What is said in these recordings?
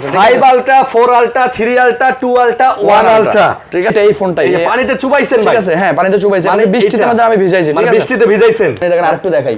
5 ultra 4 ultra 3 ultra 2 ultra 1 ultra ঠিক আছে এই ফোনটাই পানিতে চুবাইছেন ভাই ঠিক আছে হ্যাঁ পানিতে চুবাইছেন মানে বৃষ্টিতে মধ্যে আমি ভিজাইছি ঠিক আছে বৃষ্টিতে ভিজাইছেন দেখেন আরেকটু দেখাই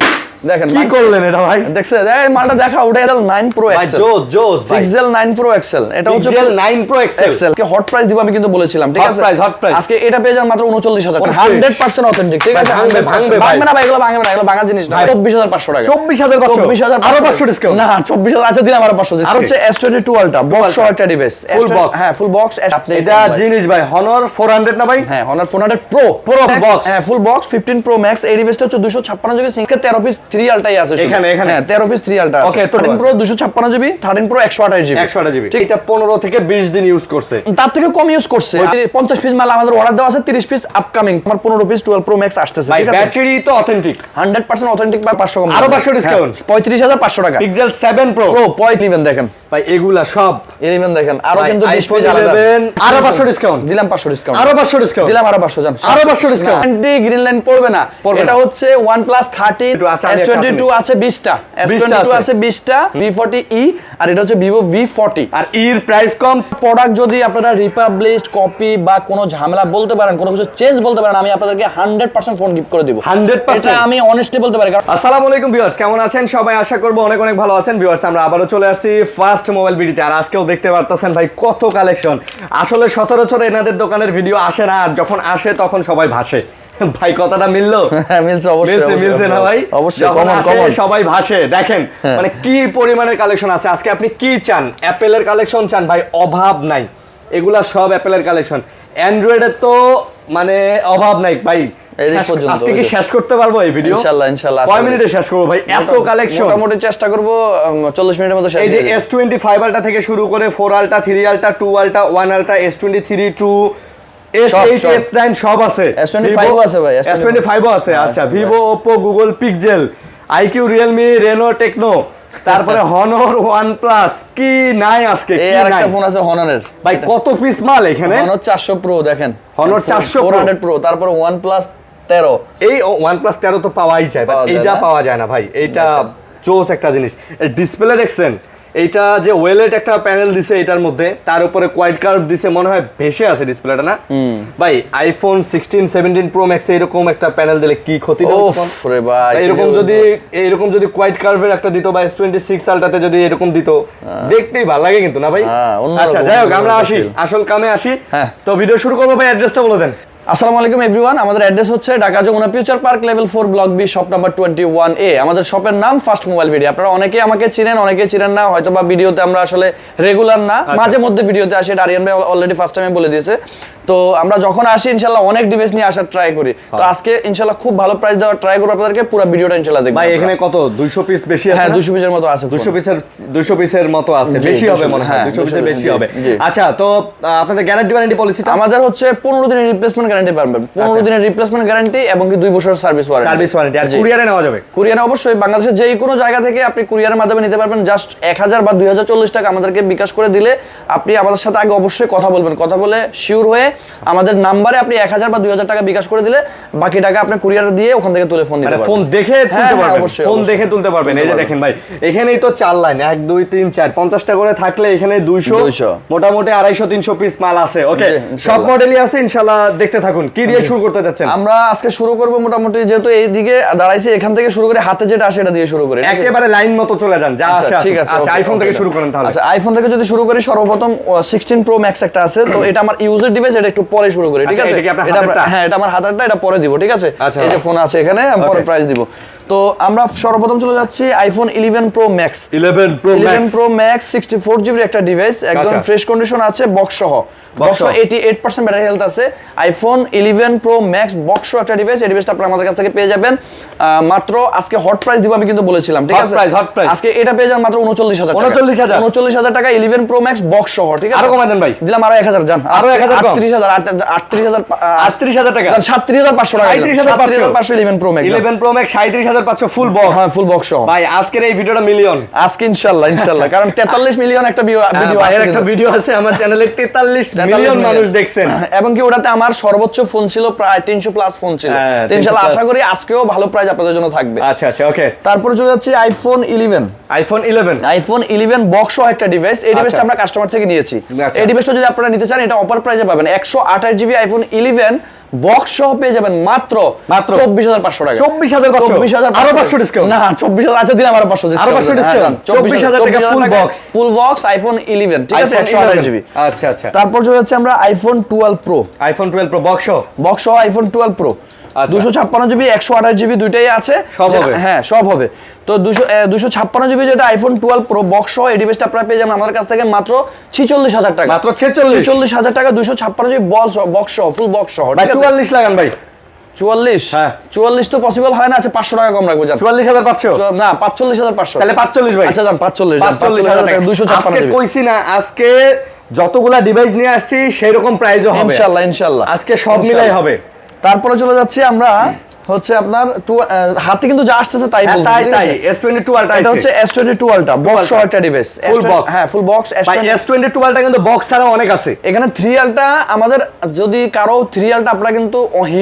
দেখেন কি করলেন এটা ভাই দেখছেন এই মালটা দেখা ওটা এটা 9 Pro ভাই XL জোস ভাই Pixel 9 Pro XL এটা হচ্ছে Pixel 9 Pro XL কে হট প্রাইস দিব আমি কিন্তু বলেছিলাম ঠিক আছে হট প্রাইস আজকে এটা পেয়ে যান মাত্র 39000 টাকা 100% অথেন্টিক ঠিক আছে ভাঙবে ভাঙবে না ভাই এগুলো ভাঙবে না এগুলো ভাঙা জিনিস না 24500 টাকা 24500 আরো 500 ডিসকাউন্ট না 24000 আচ্ছা দিলাম আরো 500 ডিসকাউন্ট হচ্ছে S22 Ultra বক্স সহ একটা ডিভাইস ফুল বক্স হ্যাঁ ফুল বক্স এটা জিনিস ভাই Honor 400 না ভাই হ্যাঁ Honor 400 Pro বক্স হ্যাঁ ফুল বক্স 15 Pro Max এই ডিভাইসটা হচ্ছে 256 জিবি সিঙ্কে 13 পিস 3 আলটাই আছে এখানে হ্যাঁ 13 পিস 3 আলটা আছে ওকে 13 Pro 256 GB 13 Pro 128 GB 128 GB এটা 15 থেকে 20 দিন ইউজ করছে তার থেকে কম ইউজ করছে 50 পিস মাল আমাদের অর্ডার দেওয়া আছে 30 পিস আপকামিং আমার 15 পিস 12 Pro Max আসতেছে ভাই ঠিক আছে ব্যাটারি তো অথেন্টিক 100% অথেন্টিক বা 500 কম আরো 500 ডিসকাউন্ট 35500 টাকা Pixel 7 Pro Pro 11 দেখেন ভাই এগুলা সব 11 দেখেন আরো কিন্তু 20 পিস iPhone আলাদা 11 আরো 500 ডিসকাউন্ট দিলাম 500 ডিসকাউন্ট আরো 500 ডিসকাউন্ট দিলাম আরো 500 জান আরো 500 ডিসকাউন্ট অ্যান্টি গ্রিন লাইন পড়বে না এটা হচ্ছে OnePlus 13 আচ্ছা, আমি S22 আছে 20টা S22 আছে 20টা V40e আর এটা হচ্ছে Vivo V40 আর এর প্রাইস কম প্রোডাক্ট যদি আপনারা রিপাবলিশড কপি বা কোনো ঝামেলা বলতে পারেন কোনো কিছু চেঞ্জ বলতে পারেন আমি আপনাদেরকে 100% ফোন গিফট করে দেব 100% এটা আমি অনেস্টলি বলতে পারি আসসালামু আলাইকুম ভিউয়ার্স কেমন আছেন সবাই আশা করব অনেক অনেক ভালো আছেন ভিউয়ার্স আমরা আবারো চলে আসছি ফার্স্ট মোবাইল ভিডিওতে আর আজকেও দেখতে পারতেছেন ভাই কত কালেকশন আসলে সচরাচর এনাদের দোকানের ভিডিও আসে না আর যখন আসে তখন সবাই ভাসে ভাই কথাটা মিললো মিলছে অবশ্যই মিলছে না ভাই অবশ্যই কমন সবাই ভাসে দেখেন মানে কি পরিমাণের কালেকশন আছে আজকে আপনি কি চান অ্যাপেলের কালেকশন চান ভাই অভাব নাই এগুলা সব অ্যাপেলের কালেকশন অ্যান্ড্রয়েডের তো মানে অভাব নাই ভাই আজকে কি শেষ করতে পারবো এই ভিডিও ইনশাআল্লাহ কয় মিনিটে শেষ করব ভাই এত কালেকশন মোটামুটি চেষ্টা করব 40 মিনিটের মধ্যে শেষ এই যে S25 আলটা থেকে শুরু করে 4 আলটা 3 আলটা 2 আলটা 1 আলটা S23 2 S8 S9 সব আছে S25 আছে ভাই S25 আছে আচ্ছা Vivo Oppo Google Pixel IQ Realme Reno Tecno তারপরে Honor OnePlus কি নাই আজকে কি নাই এই আরেকটা ফোন আছে Honorর ভাই কত পিস মাল এখানে Honor 400 Pro দেখেন Honor 400 Pro তারপর OnePlus 13 এই OnePlus 13 তো পাওয়াই যায় এইটা পাওয়া যায় না ভাই এইটা জোস একটা জিনিস ডিসপ্লে দেখছেন এইটা যে ওয়েলেট একটা প্যানেল দিছে এটার মধ্যে তার উপরে কোয়াইট কার্ভ দিছে মনে হয় ভেসে আছে ডিসপ্লেটা না ভাই আইফোন 16 17 প্রো ম্যাক্স এরকম একটা প্যানেল দিলে কি ক্ষতি ওরে ভাই এরকম যদি কোয়াইট কার্ভের একটা দিত বা S26 আলটাতে যদি এরকম দিত দেখতেই ভালো লাগে কিন্তু না ভাই আচ্ছা যাই হোক আমরা আসি আসল কামে আসি তো ভিডিও শুরু করব ভাই অ্যাড্রেসটা বলে দেন আসসালামু আলাইকুম এভরিওয়ান আমাদের অ্যাড্রেস হচ্ছে Dhaka Jamuna Future Park level 4 block B shop number 21A আমাদের শপের নাম ফার্স্ট মোবাইল ভিডিও আপনারা অনেকেই আমাকে চিনেন অনেকেই চিনেন না হয়তো বা ভিডিওতে আমরা আসলে রেগুলার না মাঝে মধ্যে ভিডিওতে আসি আরিয়ান ভাই অলরেডি ফার্স্ট টাইমে বলে দিয়েছে তো আমরা যখন আসি ইনশাআল্লাহ অনেক ডিভাইস নিয়ে আসার ট্রাই করি তো আজকে ইনশাআল্লাহ খুব ভালো প্রাইস দেওয়ার ট্রাই করব আপনাদেরকে পুরো ভিডিওটা ইনশাআল্লাহ দেখবেন ভাই এখানে কত 200 পিস বেশি আছে হ্যাঁ 200 পিসের মতো আছে 200 পিসের মতো আছে বেশি হবে মনে হয় 200 পিসের বেশি হবে আচ্ছা তো আপনাদের গ্যারান্টি ওয়ারেন্টি পলিসিটা আমাদের হচ্ছে 15 দিনের রিপ্লেসমেন্ট গ্যারান্টি পাবেন 15 দিনের রিপ্লেসমেন্ট গ্যারান্টি এবং কি 2 বছরের সার্ভিস ওয়ারেন্টি আর কুরিয়ারে নেওয়া যাবে কুরিয়ারে অবশ্যই বাংলাদেশের যে কোনো জায়গা থেকে আপনি কুরিয়ারের মাধ্যমে নিতে পারবেন জাস্ট 1000 বা 2040 টাকা আমাদেরকে বিকাশ করে দিলে আপনি আমাদের সাথে আগে অবশ্যই কথা বলবেন কথা বলে শিওর হয়ে আমাদের নাম্বারে আপনি 1000 বা 2000 টাকা বিকাশ করে দিলে বাকি টাকা আপনি কুরিয়ার দিয়ে ওখান থেকে তুলে ফোন নিতে পারবেন ফোন দেখে তুলতে পারবেন ফোন দেখে তুলতে পারবেন এই যে দেখেন ভাই এখানেই তো 4 লাইন 1 2 3 4 50 টা করে থাকলে এখানে 200 মোটামুটি 250 300 পিস মাল আছে ওকে সব মডেলই আছে ইনশাআল্লাহ দেখতে থাকুন কি দিয়ে শুরু করতে যাচ্ছেন আমরা আজকে শুরু করব মোটামুটি যেহেতু এই দিকে দাঁড়াইছি এখান থেকে শুরু করে হাতে যেটা আসে এটা দিয়ে শুরু করি একেবারে লাইন মতো চলে যান যা আসে ঠিক আছে আচ্ছা আইফোন থেকে শুরু করেন তাহলে আচ্ছা আইফোন থেকে যদি শুরু করি সর্বপ্রথম 16 প্রো ম্যাক্স একটা আছে তো এটা আমার ইউজার ডিভাইস এটা একটু পরে শুরু করি ঠিক আছে এটা হ্যাঁ এটা আমার হাতেরটা এটা পরে দিব ঠিক আছে এই যে ফোন আছে এখানে আমি পরে প্রাইস দিব তো আমরা সর্বপ্রথম চলে যাচ্ছি iPhone 11 pro max 11 pro max 64 GB একটা ডিভাইস একদম ফ্রেশ কন্ডিশন আছে বক্স সহ 88% ব্যাটারি হেলথ আছে আইফোন 11 প্রো ম্যাক্স বক্স সহ একটা ডিভাইস এই ডিভাইসটা আপনারা আমাদের কাছ থেকে পেয়ে যাবেন মাত্র আজকে হট প্রাইস দিব আমি কিন্তু বলেছিলাম ঠিক আছে হট প্রাইস আজকে এটা পেয়ে যাবেন মাত্র 39000 টাকা 11 প্রো ম্যাক্স বক্স সহ ঠিক আছে আরো কমাই দেন ভাই দিলাম আরো 1000 জান আরো 1000 38000 টাকা 37500 টাকা 37500 টাকা 37500 11 pro max 11 pro max 24500 full box. হ্যাঁ ফুল বক্স সহ ভাই আজকের এই ভিডিওটা মিলিয়ন আজকে ইনশাআল্লাহ কারণ 43 মিলিয়ন একটা ভিডিও আছে, একটা ভিডিও আছে আমার চ্যানেলে 43 মিলিয়ন মানুষ দেখছেন এবং কি ওটাতে আমার সর্বোচ্চ ফোন ছিল প্রায় 300 প্লাস ফোন ছিল। তো ইনশাআল্লাহ আশা করি আজকেও ভালো প্রাইস আপনাদের জন্য থাকবে। আচ্ছা আচ্ছা ওকে। তারপরে চলে যাচ্ছে আইফোন 11 বক্স সহ একটা ডিভাইস। এই ডিভাইসটা আমরা কাস্টমার থেকে নিয়েছি। এই ডিভাইসটা যদি আপনারা নিতে চান এটা অফার প্রাইসে পাবেন 128 জিবি আইফোন 11 বক্স সহ পেয়ে যাবেন মাত্র 24500 টাকা। 24500 আরো 500 ডিসকাউন্ট না 24000 আচ্ছা দিলাম আরো 500 ডিসকাউন্ট, আরো 500 ডিসকাউন্ট 24000 টাকা ফুল বক্স আইফোন 11 ঠিক আছে 128 জিবি। আচ্ছা আচ্ছা। তারপর চলে যাচ্ছে আমরা আইফোন 12 প্রো বক্স সহ আইফোন 12 প্রো 256 জিবি 128 জিবি দুইটাই আছে, সব হবে। হ্যাঁ সব হবে। তো 256 জিবি যেটা আইফোন 12 প্রো বক্স সহ এই ডিভাইসটা আপনারা পেয়ে যাবেন আমাদের কাছ থেকে মাত্র 46000 টাকা। মাত্র 46000 টাকা 256 জিবি বক্স সহ ফুল বক্স সহ। ভাই 44 লাগান ভাই। 44 হ্যাঁ 44 তো পসিবল হয় না। আচ্ছা 500 টাকা কম রাখবো জান। 44500 না 45500 তাহলে 45 ভাই। আচ্ছা জান 45000 টাকা 256 আজকে কইছি না আজকে যতগুলা ডিভাইস নিয়ে আসছি সেই রকম প্রাইসও হবে ইনশাআল্লাহ আজকে সব মিলাই হবে। তারপরে চলে যাচ্ছি আমরা হচ্ছে আপনার হাতে কিন্তু যা আসতেছে তাই বলছি তাই S22 Ultra এটা হচ্ছে S22 Ultra বক্স সহ একটা ডিভাইস ফুল বক্স। হ্যাঁ ফুল বক্স S22 Ultra কিন্তু বক্স ছাড়া অনেক আছে। এখানে 3 Ultra আমাদের যদি কারো 3 Ultra আপনারা কিন্তু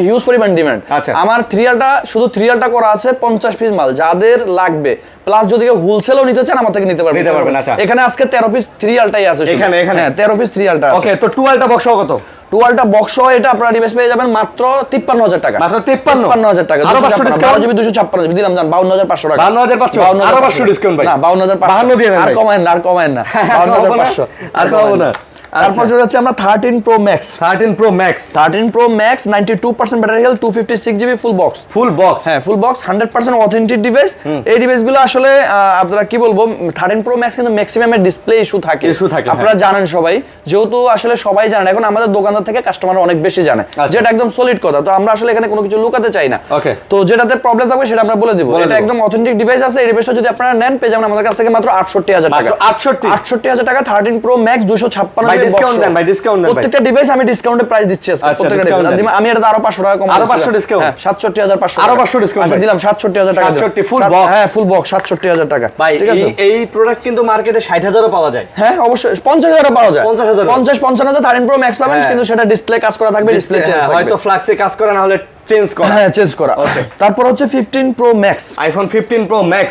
হিউজ পরিমাণ ডিমান্ড। আমার 3 Ultra শুধু 3 Ultra করা আছে 50 পিস মাল যাদের লাগবে প্লাস যদি কেউ হোলসেলও নিতে চান আমার থেকে নিতে পারবেন। আচ্ছা এখানে আজকে 13 পিস 3 Ultra আছে এখানে হ্যাঁ 13 পিস 3 Ultra আছে। ওকে তো 2 Ultra বক্স কত? 2 Ultra বক্স সহ এটা আপনারা ডিভাইস পেয়ে যাবেন মাত্র 53000 টাকা। মাত্র 53000 টাকা। আরো 500 ডিসকাউন্ট 12 জিবি 256 জিবি দিলাম জান 52500 টাকা। 52500 আরো 500 ডিসকাউন্ট ভাই। না 52500 দিয়ে দেন আর কমায়েন না 52500 আর কমাবো না। তারপর চলে যাচ্ছে আমরা 13 Pro Max 92% battery health 256 GB full box হ্যাঁ ফুল বক্স 100% অথেন্টিক ডিভাইস। এই ডিভাইসগুলো আসলে আপনারা কি বলবো 13 Pro Max কিন্তু ম্যাক্সিমাম এর ডিসপ্লে ইস্যু থাকে আপনারা জানেন সবাই, যেহেতু আসলে সবাই জানেন এখন আমাদের দোকানদার থেকে কাস্টমার অনেক বেশি জানে যেটা একদম সলিড কথা। তো আমরা আসলে এখানে কোনো কিছু লুকাতে চাই না। তো যেটাতে প্রবলেম থাকবে সেটা আমরা বলে দিব। এটা একদম অথেন্টিক ডিভাইস আছে। এই ডিভাইসটা যদি আপনারা নেন পেয়ে যাবেন আমাদের কাছ থেকে মাত্র 68000 টাকা। 68000 টাকা 13 Pro Max 256 ডিসকাউন্ট দেন ভাই প্রত্যেকটা ডিভাইস আমি ডিসকাউন্টে প্রাইস দিচ্ছি আজকে প্রত্যেকটা ডিভাইস আমি এটা আরো 500 টাকা কম আরো 500 ডিসকাউন্ট 67500 আরো 500 ডিসকাউন্ট আচ্ছা দিলাম 67000 টাকা 67 ফুল বক্স হ্যাঁ ফুল বক্স 67000 টাকা ঠিক আছে। এই প্রোডাক্ট কিন্তু মার্কেটে 60000 এর পাওয়া যায়। হ্যাঁ অবশ্যই 50000 এর পাওয়া যায় 50 55000 13 Pro Max পাবেন কিন্তু সেটা ডিসপ্লে কাজ করা থাকবে ডিসপ্লে চেঞ্জ থাকবে হয়তো ফ্লাক্সে কাজ করা না হলে চেঞ্জ করা হ্যাঁ চেঞ্জ করা। তারপর হচ্ছে 15 Pro Max iPhone 15 Pro Max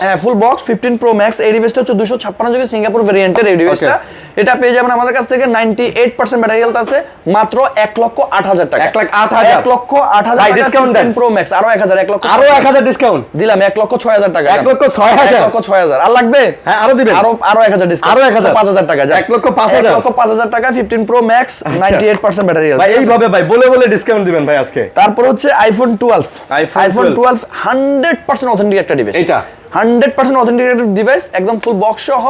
হ্যাঁ ফুল বক্স 15 Pro Max এই ডিভাইসটা হচ্ছে 256 জিবি সিঙ্গাপুর ভেরিয়েন্টের এই ডিভাইসটা। এটা পেয়ে যাবেন আমাদের কাছ থেকে 98% ব্যাটারি হেলথ আছে মাত্র 1,08,000 টাকা। 1,08,000 ভাই ডিসকাউন্ট দেন Pro Max আরো 1000 আরো 1000 ডিসকাউন্ট দিলাম 1,06,000 টাকা 1,06,000 আর লাগবে হ্যাঁ আরো দিবেন আরো 1000 ডিসকাউন্ট আরো 5000 টাকা 1,05,000 টাকা 15 Pro Max 98% ব্যাটারি হেলথ ভাই এইভাবে ভাই বলে ডিসকাউন্ট দিবেন ভাই আজকে। তারপর হচ্ছে আইফোন 12 100% অথেন্টিক একটা ডিভাইস। এটা 100% অথেন্টিক ডিভাইস একদম ফুল বক্স সহ।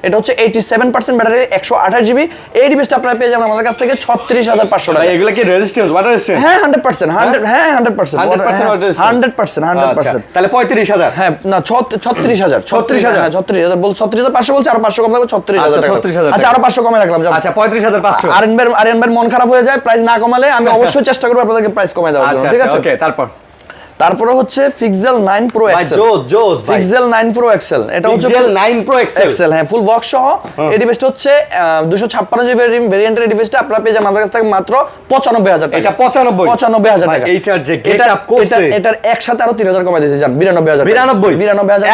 এটা হচ্ছে 87% ব্যাটারি 128 জিবি। এই ডিভাইসটা আপনারা পেয়ে যাবেন আমাদের কাছ থেকে 36500 টাকা। এগুলো কি রেজিস্ট্যান্স ওয়াটার রেজিস্ট্যান্স? হ্যাঁ 100% 100% তাহলে 35000 হ্যাঁ না 36000 হ্যাঁ 36000 বল 36500 বলছে আর 500 কম লাগবে 36000 টাকা। আচ্ছা আরো 500 কমে রাখলাম আচ্ছা 35500। আরিয়ান ভাই মন খারাপ হয়ে যায় প্রাইস না কমালে আমি অবশ্যই চেষ্টা করব আপনাদেরকে প্রাইস কমায় দেওয়ার জন্য ঠিক আছে ওকে। তারপরে হচ্ছে Pixel 9 Pro XL Pixel 9 Pro XL এটা হচ্ছে Pixel 9 Pro XL হ্যাঁ ফুল বক্স সহ। এই ডিভাইসটা হচ্ছে 256 জিবি ভেরিয়েন্টের ডিভাইসটা আপনারা পেয়ে যাবেন আমাদের কাছ থেকে মাত্র 95000 টাকা। এটা 95000 টাকা। এইটার যে গেটআপ করছে এটার একসাথে আরো 3000 কমাই দিয়েছে জান 92000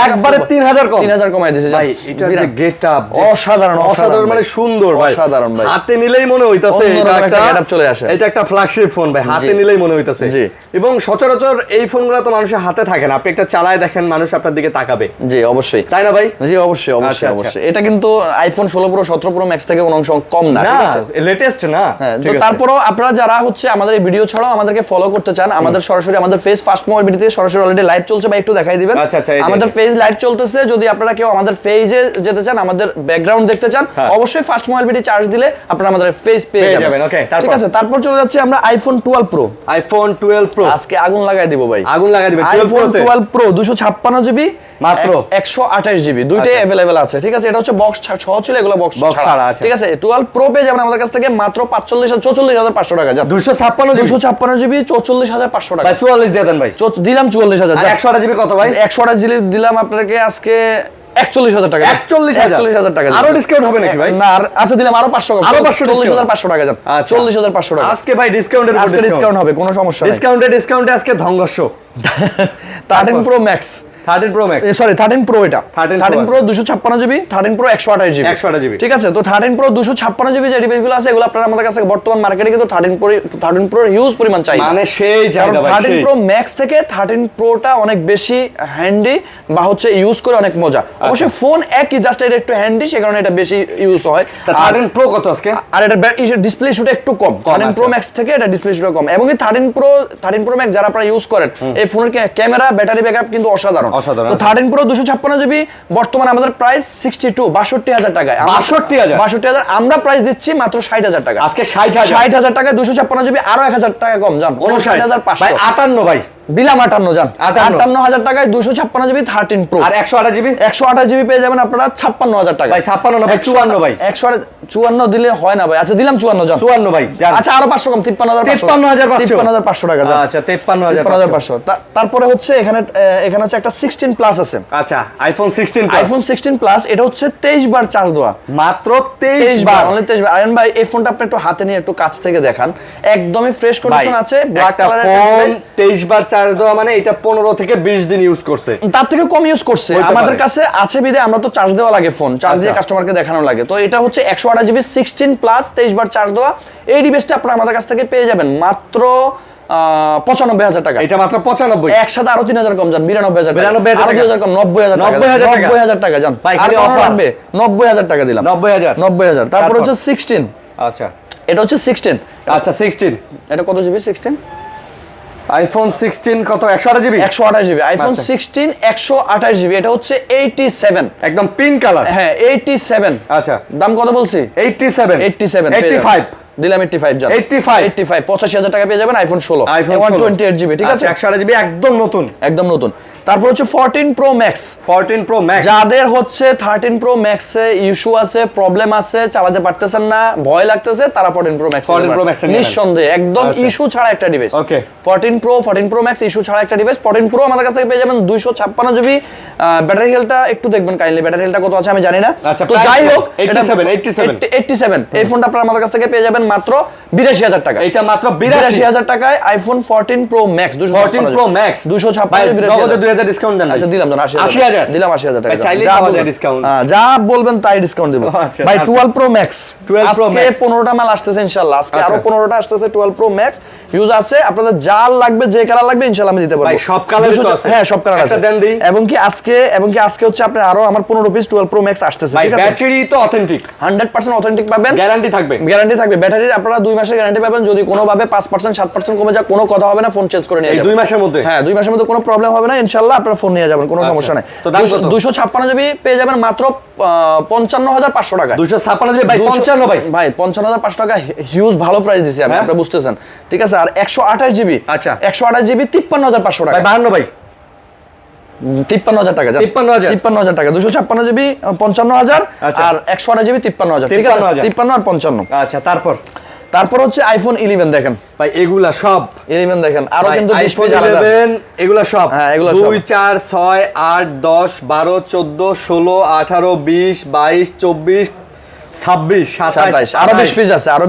একবারে 3000 কম 3000 কমাই দিয়েছে ভাই এটার যে গেটআপ অসাধারণ মানে সুন্দর ভাই অসাধারণ ভাই হাতে নিলেই মনে হইতাছে এটা একটা গেটআপ চলে আসে। এটা একটা ফ্ল্যাগশিপ ফোন ভাই হাতে নিলেই মনে হইতাছে। এবং সচরাচর এই ফোনগুলো তো মানুষের হাতে থাকে না, আপনি একটা চালায় দেখেন মানুষ আপনার দিকে তাকাবে। জি অবশ্যই তাই না ভাই? জি অবশ্যই এটা কিন্তু আইফোন 16 Pro 17 Pro Max থেকে কোনো অংশ কম না ঠিক আছে লেটেস্ট না। তো তারপরও আপনারা যারা হচ্ছে আমাদের এই ভিডিও ছাড়াও আমাদেরকে ফলো করতে চান আমাদের সরাসরি আমাদের ফেস ফার্স্ট মোবাইল ভিডিওতে সরাসরি অলরেডি লাইভ চলছে ভাই একটু দেখাই দিবেন। আমাদের পেজ লাইভ চলতেছে, যদি আপনারা কেউ আমাদের পেজে যেতে চান আমাদের ব্যাকগ্রাউন্ড দেখতে চান অবশ্যই ফার্স্ট মোবাইল ভিডিও চার্জ দিলে আপনারা আমাদের পেজ পেয়ে যাবেন। ওকে ঠিক আছে তারপর চলে যাচ্ছে আমরা আইফোন 12 Pro আজকে আগুন লাগাই দিব ভাই আগুন লাগাই দিবেন। আইফোন 12 প্রো 256 জিবি মাত্র 128 জিবি দুইটাই अवेलेबल আছে, ঠিক আছে। এটা হচ্ছে বক্স সহ ছিল, এগুলো বক্স ছাড়া আছে, ঠিক আছে। 12 প্রো পেয়ে যাবেন আমাদের কাছ থেকে মাত্র 44500 টাকা। 256 জিবি 44500 টাকা। ভাই 44 দিয়ে দেন ভাই। দিলাম 44000। আর 128 জিবি কত ভাই? 128 জিবি দিলাম আপনাকে আজকে 41000 টাকা। 41000 টাকা। আরো ডিসকাউন্ট হবে নাকি ভাই? না আচ্ছা দিলাম আরো 500 কম। আরো 40500 টাকা যান। 40500 টাকা আজকে ভাই ডিসকাউন্টের উপর আজকে ডিসকাউন্ট হবে, কোনো সমস্যা নেই। ডিসকাউন্টে আজকে ধ্বংস। 13 pro max 13 pro max sorry 13 pro, এটা 13 প্রো 256 জিবি, 13 প্রো 128 জিবি, ঠিক আছে। তো 13 প্রো 256 জিবি যে ডিভাইসগুলো আছে এগুলো আপনারা আমাদের কাছে বর্তমান মার্কেটে কিন্তু 13 প্রো হিউজ পরিমাণ চাই, মানে সেই জায়গা ভাই। 13 প্রো ম্যাক্স থেকে 13 প্রোটা অনেক বেশি হ্যান্ডি বা হচ্ছে ইউজ করে অনেক মজা। অবশ্যই ফোন একই, জাস্ট এটা একটু হ্যান্ডি, সে কারণে এটা বেশি ইউজ হয়। 13 প্রো কত আজকে? আর এটা ডিসপ্লে শুট একটু কম 13 প্রো ম্যাক্স থেকে, এটা ডিসপ্লে শুট কম। এবং 13 প্রো ম্যাক্স যারা আপনারা ইউজ করেন, এই ফোনের ক্যামেরা ব্যাটারি ব্যাকআপ কিন্তু অসাধারণ। তো 13 প্রো 256 জিবি বর্তমানে আমাদের প্রাইস 62000 টাকায়। 62000 আমরা প্রাইস দিচ্ছি মাত্র 60000 টাকা। আজকে 60000 টাকায় 256 জিবি, আরো 1000 টাকা কম যান 59500 ভাই। 58 ভাই দিলাম 58 যান 58000 টাকায় 256 জিবি 13 প্রো। আর 128 জিবি পেয়ে যাবেন আপনারা 56000 টাকা। ভাই 56 না ভাই 54 ভাই। 154 দিলে হয় না ভাই। আচ্ছা দিলাম 54 যান 54 ভাই যান। আচ্ছা আরো 500 কম 53500 টাকা যান। আচ্ছা 53500। তারপরে হচ্ছে এখানে হচ্ছে একটা 16 প্লাস আছে। আচ্ছা আইফোন 16 প্লাস এটা হচ্ছে 23 বার চার্জ দেওয়া, মাত্র 23 বার, অনলি 23 বার। আয়ন ভাই এই ফোনটা আপনি একটু হাতে নিয়ে একটু কাছ থেকে দেখান, একদমই ফ্রেশ কন্ডিশন আছে, ব্ল্যাক কালারের ফোন। 23 বার চার্জ দেওয়া মানে এটা 15 থেকে 20 দিন ইউজ করছে, তার থেকে কম ইউজ করছে। আমাদের কাছে আছে বিদে আমরা তো চার্জ দেওয়া লাগে, ফোন চার্জ দিয়ে কাস্টমারকে দেখানো লাগে। তো এটা হচ্ছে 128 জিবি 16 প্লাস 23 বার চার্জ দেওয়া। এই ডিভাইসটা আপনারা আমাদের কাছ থেকে পেয়ে যাবেন মাত্র 95000 টাকা। এটা মাত্র 95। একসাথে আরো 3000 কম যান 92000 টাকা। 92000 আরো 2000 কম 90000 টাকা যান। আর কত লাগবে? 90000 টাকা দিলাম। 90000। তারপর হচ্ছে 16। আচ্ছা এটা হচ্ছে 16। আচ্ছা 16 এটা কত জিবি? 16 আইফোন 16 কত? 128 জিবি। 128 GB iPhone 16 128 GB. এটা হচ্ছে 87, একদম পিঙ্ক কালার। হ্যাঁ 87। আচ্ছা দাম কত বলছি? 87 85 দিলাম 85 জান 85 85000 টাকা পেয়ে যাবেন আইফোন 16 128 জিবি, ঠিক আছে। 128 জিবি একদম নতুন। তারপর হচ্ছে 14 প্রো ম্যাক্স। যাদের হচ্ছে 13 প্রো ম্যাক্সে ইস্যু আছে, প্রবলেম আছে, চালাতে পারতেছেন না, ভয় লাগতেছে, তারা 14 প্রো ম্যাক্স নিঃসন্দেহে একদম ইস্যু ছাড়া একটা ডিভাইস। ওকে 14 প্রো ম্যাক্স ইস্যু ছাড়া একটা ডিভাইস। 14 প্রো আমাদের কাছ থেকে পেয়ে যাবেন 256 জিবি। ব্যাটারি হেলথটা একটু দেখবেন কাইন্ডলি, ব্যাটারি হেলথটা কত আছে আমি জানি না। তো যাই হোক 87 এই ফোনটা আপনারা আমাদের কাছ থেকে পেয়ে যাবেন মাত্র 82000 টাকা। এটা মাত্র 82000 টাকায় iPhone 14 pro max 14 pro max 256 discount দেন। আচ্ছা দিলাম 80000 দিলাম 80000 টাকা। চাইলে পাওয়া যায় ডিসকাউন্ট, যা বলবেন তাই ডিসকাউন্ট দেব ভাই। 12 প্রো ম্যাক্স আজকে 15টা মাল আসতেছে ইনশাআল্লাহ। আজকে আরো 15টা আসতেছে 12 প্রো ম্যাক্স ইউজ আছে। আপনাদের যা লাগবে, যে কালার লাগবে ইনশাআল্লাহ আমি দিতে পারবো। ভাই সব কালার তো আছে? হ্যাঁ সব কালার আছে। এবং কি আজকে হচ্ছে আপনি আরো আমার 15 পিস 12 প্রো ম্যাক্স আসতেছে, ঠিক আছে। ব্যাটারি তো অথেন্টিক 100% অথেন্টিক পাবেন, গ্যারান্টি থাকবে। ব্যাটারি আপনারা 2 মাসের গ্যারান্টি পাবেন। যদি কোনো ভাবে 5% 7% কমে যায় কোনো কথা হবে না, ফোন চেঞ্জ করে নিয়ে যাবেন 2 মাসের মধ্যে। হ্যাঁ 2 মাসের মধ্যে কোনো প্রবলেম হবে না ইনশাআল্লাহ। আপনারা ফোন নিয়ে যাবেন, কোনো সমস্যা নাই। তো দাম কত? 256 জিবি পেয়ে যাবেন মাত্র 55500 টাকা। 256 জিবি ভাই 55 ভাই 55500 টাকা হিউজ ভালো প্রাইস দিছি আমি, আপনারা বুঝতেছেন, ঠিক আছে। আর 128 জিবি, আচ্ছা 128 জিবি 53500 টাকা। ভাই 52 ভাই 53000 টাকা যান। 53000 টাকা 256 জিবি 55000 আর 128 জিবি 53000, ঠিক আছে। 53 আর 55। আচ্ছা তারপর হচ্ছে আইফোন 11 দেখেন ভাই, এগুলা সব 11 দেখেন, আরো কিন্তু 20 পিস আলাদা। এগুলা সব হ্যাঁ এগুলা 2 4 6 8 10 12 14 16 18 20 22 24 26 27 আরো 20 পিস আছে, আরো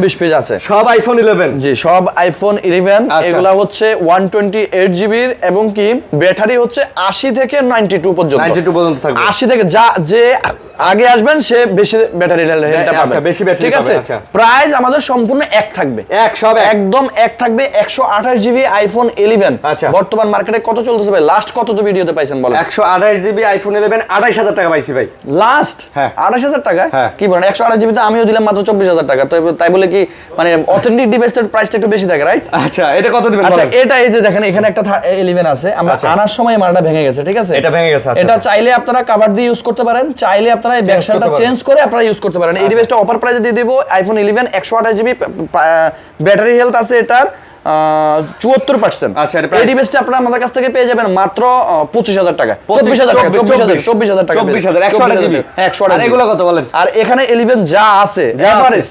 20 পিস আছে। সব আইফোন 11। জি সব আইফোন 11। এগুলা হচ্ছে 128 জিবির এবং কি ব্যাটারি হচ্ছে 80 থেকে 92 পর্যন্ত থাকবে। 80 থেকে যে আগে আসবেন সে বেশি ব্যাটারি হেলথটা পাবে। আচ্ছা বেশি ব্যাটারি, ঠিক আছে। প্রাইস আমাদের সম্পূর্ণ এক থাকবে, একদম এক থাকবে। 128 জিবি আইফোন 11 বর্তমান মার্কেটে কত চলতেছে ভাই? লাস্ট কত তো ভিডিওতে পাইছেন বলেন? 128 জিবি আইফোন 11 28000 টাকা পাইছি ভাই লাস্ট। হ্যাঁ 28000 টাকা কি বলেন? 128 জিবি তো আমিও দিলাম মাত্র 24000 টাকা। তাই বলে কি মানে অথেন্টিক ডিভাইসটার প্রাইসটা একটু বেশি থাকে, রাইট? আচ্ছা এটা কত দিবেন? আচ্ছা এটা এই যে দেখেন এখানে একটা 11 আছে, আমরা আনার সময় মালটা ভেঙে গেছে, ঠিক আছে। এটা ভেঙে গেছে। এটা চাইলে আপনারা কভার দিয়ে ইউজ করতে পারেন, চাইলে আপনারা এই ব্যাকসাইডটা চেঞ্জ করে আপনারা ইউজ করতে পারেন। এই ডিভাইসটা অফার প্রাইসে দিয়ে দেব আইফোন 11 128 জিবি ব্যাটারি হেলথ আছে এটার। 74%। আচ্ছা, এই ডিভাইসটা আপনারা আমাদের কাছ থেকে পেয়ে যাবেন মাত্র 25,000 টাকা, 24,000 টাকা, 24,000 টাকা, 24,000 128 জিবি। হ্যাঁ, 128 আর এগুলো কত বলেন? আর এখানে 11 যা আছে এভারেজ,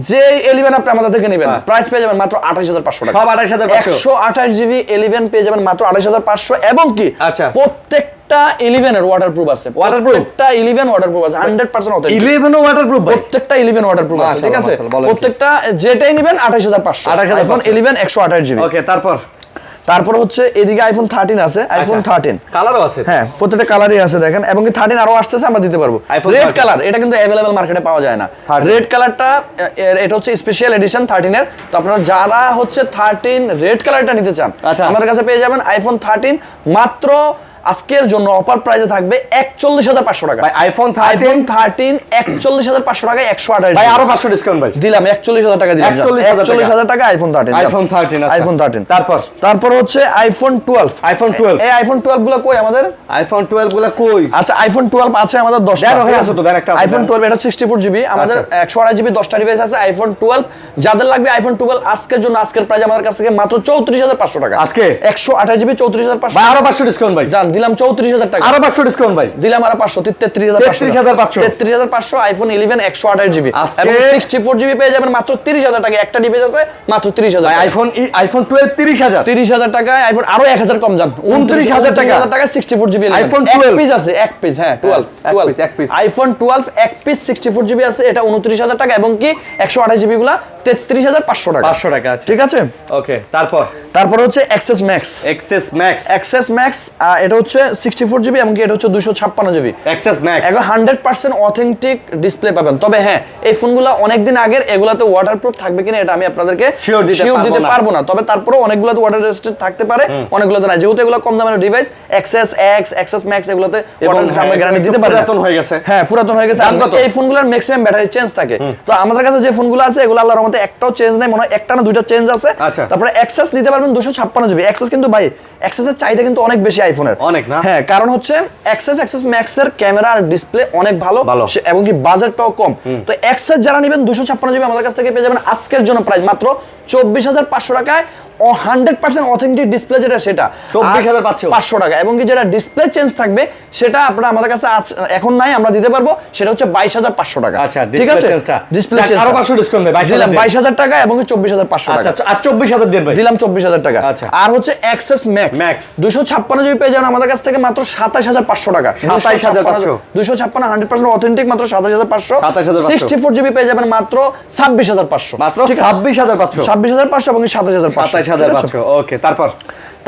যে 11 আপনি আমাদের থেকে নেবেন প্রাইস পেয়ে যাবেন মাত্র 28,500 টাকা। সব 28,500। 128 জিবি 11 পেয়ে যাবেন মাত্র 28,500 এবং কি আচ্ছা, প্রত্যেকটা 11 এর ওয়াটারপ্রুফ আছে, প্রত্যেকটা 11 ওয়াটারপ্রুফ আছে, 100% অথেন্টিক। 11 ও ওয়াটারপ্রুফ ভাই? প্রত্যেকটা 11 ওয়াটারপ্রুফ আছে, ঠিক আছে? মাশাআল্লাহ, বলেন কি? প্রত্যেকটা যেটাই নেবেন 28,500। IPhone 11 128 GB. ওকে, তারপর হচ্ছে এদিকে আইফোন 13 আছে, আইফোন 13 কালারও আছে। হ্যাঁ, প্রত্যেকটা কালারই আছে দেখেন, এবং কি 13 আরো আসতেছে, আমরা দিতে পারবো। রেড কালার, এটা কিন্তু अवेलेबल মার্কেটে পাওয়া যায় না। রেড কালারটা এটা হচ্ছে স্পেশাল এডিশন 13 এর। তো আপনারা যারা হচ্ছে 13 রেড কালারটা নিতে চান, আমাদের কাছে পেয়ে যাবেন আইফোন 13 মাত্র আজকের জন্য অফার প্রাইসে থাকবে 41,500 টাকা। ভাই আইফোন 13 41,500 টাকা, 128 ভাই আরো 500 ডিসকাউন্ট ভাই দিলাম, 41,000 টাকা দিলাম, 41,000 টাকা আইফোন 13। আইফোন 13 আচ্ছা, আইফোন 13। তারপর হচ্ছে আইফোন 12। আইফোন 12, এই আইফোন 12 গুলো কই আমাদের? আইফোন 12 গুলো কই? আচ্ছা, আইফোন 12 আছে আমাদের 10টা। দেন ওখানে আছে তো, দেন একটা আছে। আইফোন 12 এটা 64 জিবি, আমাদের 128 জিবি 10টা ডিভাইস আছে। আইফোন 12 যাদের লাগবে আইফোন 12 আজকের জন্য, আজকের প্রাইস আমাদের কাছ থেকে মাত্র 34,500 টাকা। আজকে 128 জিবি 34,500। ভাই আরো 500 ডিসকাউন্ট ভাই। জান দিলাম 34,000 টাকা। আরো 500 ডিসকাউন্ট ভাই। দিলাম আরো 500, 33,500। 33,500 আইফোন 11 128 জিবি এবং 64 জিবি পেয়ে যাবেন মাত্র 30,000 টাকা। একটা ডিভাইস আছে মাত্র 30,000 ভাই। আইফোন 12 30,000। 30,000 টাকায় আইফোন আরো 1,000 কম যান, 29,000 টাকা। 64 জিবি আইফোন এক 12 পিস আছে, এক পিস। হ্যাঁ, 12 পিস। আইফোন 12 এক পিস 64 জিবি আছে, এটা 29,000 টাকা এবং কি 128 জিবি গুলা 33,500 টাকা। 500 টাকা আছে, ঠিক আছে? ওকে। তারপর হচ্ছে এক্সেস ম্যাক্স। এক্সেস ম্যাক্স এটা হচ্ছে 64 জিবি এবং কি এটা হচ্ছে 256 জিবি। এক্সেস ম্যাক্স এখন 100% অথেন্টিক ডিসপ্লে পাবেন। তবে হ্যাঁ, এই ফোনগুলো অনেকদিন আগের, এগুলাতে ওয়াটারপ্রুফ থাকবে কিনা এটা আমি আপনাদেরকে শিওর দিতে পারবো না। তবে তারপরে অনেকগুলোতে ওয়াটার রেজিস্ট্যান্ট থাকতে পারে, অনেকগুলোতে না। যেহেতু এগুলো কম দামের device, XS X, XS Max এগুলোতে ওয়াটার আমরা গ্যারান্টি দিতে পারি। পুরাতন হয়ে গেছে। হ্যাঁ, পুরাতন হয়ে গেছে। এই ফোনগুলোর ম্যাক্সিমাম ব্যাটারি চেঞ্জ থাকে। তো আমাদের কাছে যে ফোনগুলো আছে এগুলো আল্লাহর রহমতে একটাও চেঞ্জ নাই, মনে হয় একটা না দুইটা চেঞ্জ আছে। তারপরে এক্সেস নিতে পারবেন 256 জিবি। এক্সেস কিন্তু ভাই, এক্সেসের চাহিদা কিন্তু অনেক বেশি আইফোনের, অনেক না? হ্যাঁ, কারণ হচ্ছে এক্সেস ম্যাক্স এর ক্যামেরা আর ডিসপ্লে অনেক ভালো এবং কি বাজেটটাও কম। তো এক্সেস যারা নেবেন 256 জিবি আমাদের কাছ থেকে পেয়ে যাবেন আজকের জন্য প্রাইস মাত্র 24,500 টাকায়। 100% অথেন্টিক ডিসপ্লে যেটা, সেটা 24,500 টাকা এবং কি যেটা ডিসপ্লে চেঞ্জ থাকবে সেটা আপনারা আমাদের কাছে এখন নাই, আমরা দিতে পারবো। সেটা হচ্ছে 22,500 টাকা। আচ্ছা, ঠিক আছে? ডিসপ্লে চেঞ্জ আরো 500 ডিসকাউন্ট দেন, 22,000 টাকা এবং 24,500 টাকা। আচ্ছা, আর 24,000 দেন ভাই। দিলাম 24,000 টাকা। আচ্ছা, আর হচ্ছে এক্সেস ম্যাক্স 256 জিবি পেয়ে যাবেন আমাদের কাছ থেকে মাত্র 27,500 টাকা। 27,500 256 100% অথেন্টিক মাত্র 27,500। 64 জিবি পেয়ে যাবেন মাত্র 26,500। মাত্র 26,500 এবং 27,500। ওকে।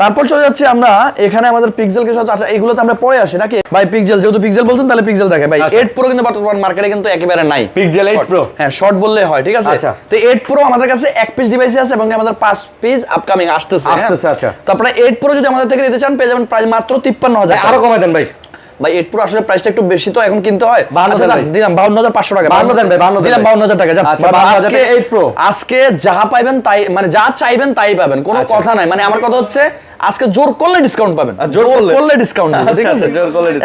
তারপর চলে যাচ্ছে আমরা এখানে আমাদের পিক্সেল কিছু আছে, এগুলোতে আমরা পরে আসি নাকি ভাই? পিক্সেল, যেহেতু পিক্সেল বলছেন তাহলে পিক্সেল দেখে ভাই। 8 প্রো কিন্তু বর্তমান মার্কেটে কিন্তু একেবারে নাই। পিক্সেল 8 প্রো, হ্যাঁ, শর্ট বললে হয়, ঠিক আছে? তো 8 প্রো আমাদের কাছে এক পিস ডিভাইস আছে এবং আমাদের 5 পিস আপকামিং আসতেছে। আচ্ছা। তো আপনারা 8 প্রো যদি আমাদের থেকে নিতে চান পেয়ে যাবেন প্রাইস মাত্র 53,000। আরো কমাই দেন ভাই। 8 প্রো আসলে প্রাইসটা একটু বেশি, তো এখন কিনতে হয়। দিলাম 52,500 টাকা। 52 দেন ভাই, 52 দিলাম 52,000 টাকা। আচ্ছা, 52,000 টাকা 8 প্রো। আজকে যা পাইবেন তাই, মানে যা চাইবেন তাই পাবেন, কোনো কথা নাই। মানে আমার কথা হচ্ছে আজকে জোর করলে ডিসকাউন্ট পাবেন, জোর করলে ডিসকাউন্ট, ঠিক আছে?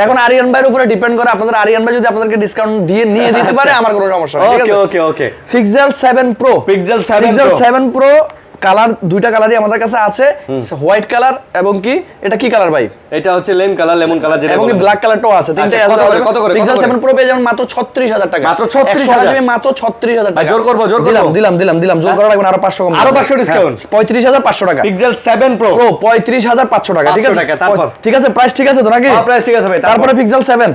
এখন আরিয়ান ভাইয়ের উপরে ডিপেন্ড করে। আপনাদের আরিয়ান ভাই যদি আপনাদেরকে ডিসকাউন্ট নিয়ে দিতে পারে আমার কোনো সমস্যা নেই, ঠিক আছে? Okay. Pixel 7 pro, Pixel 7 pro colour, দুইটা কালারই আমাদের কাছে আছে, হোয়াইট কালার এবং কি এটা কি কালার ভাই? এটা হচ্ছে লেমন কালার যেটা, এবং কি ব্ল্যাক কালারটাও আছে। তিনটাই আছে। কত করে? পিক্সেল 7 প্রো পেয়ে যাবেন মাত্র 36,000 টাকা। মাত্র 36,000 মাত্র 36,000 টাকা। জোর করব। দিলাম জোর করা লাগবে না, আরো 500 কম, আরো 500 ডিসকাউন্ট। 35,500 টাকা। পিক্সেল 7 প্রো 35,500 টাকা, ঠিক আছে? তারপর ঠিক আছে, প্রাইস ঠিক আছে তো নাকি? হ্যাঁ, প্রাইস ঠিক আছে ভাই। তারপরে পিক্সেল 7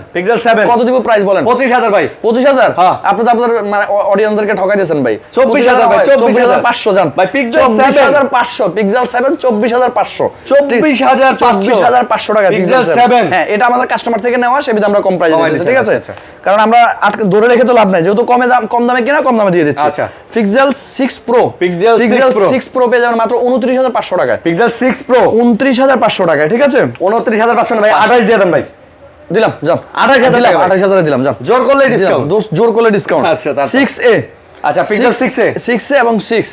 কত দিব প্রাইস বলেন? 25,000 ভাই। 25,000? হ্যাঁ, আপনাদের মানে অডিয়েন্সদেরকে ঠকাই দিয়েছেন ভাই। 24,000 ভাই, 24,500 জান ভাই। পিক্সেল 24,500, পিক্সেল 7 24,500, 24,500 টাকা পিক্সেল 7। হ্যাঁ, এটা আমাদের কাস্টমার থেকে নেওয়া, সেবিধ আমরা কম প্রাইসে দিতেছি, ঠিক আছে? কারণ আমরা ধরে রেখে তো লাভ নাই, যেহেতু কম দামে কিনা কম দামে দিয়ে দিচ্ছি। আচ্ছা, পিক্সেল 6 প্রো, পিক্সেল 6 প্রো পেয়ে যাবেন মাত্র 29,500 টাকা। পিক্সেল 6 প্রো 29,500 টাকা, ঠিক আছে? 29,500 ভাই, 28 দিয়ে দেন ভাই। দিলাম, যান 28,000 দিলাম, 28,000 দিলাম, যান। জোর করলে ডিসকাউন্ট, জোর করলে ডিসকাউন্ট। আচ্ছা, 6A আচ্ছা পিক্সেল 6 এ 6 এ এবং 6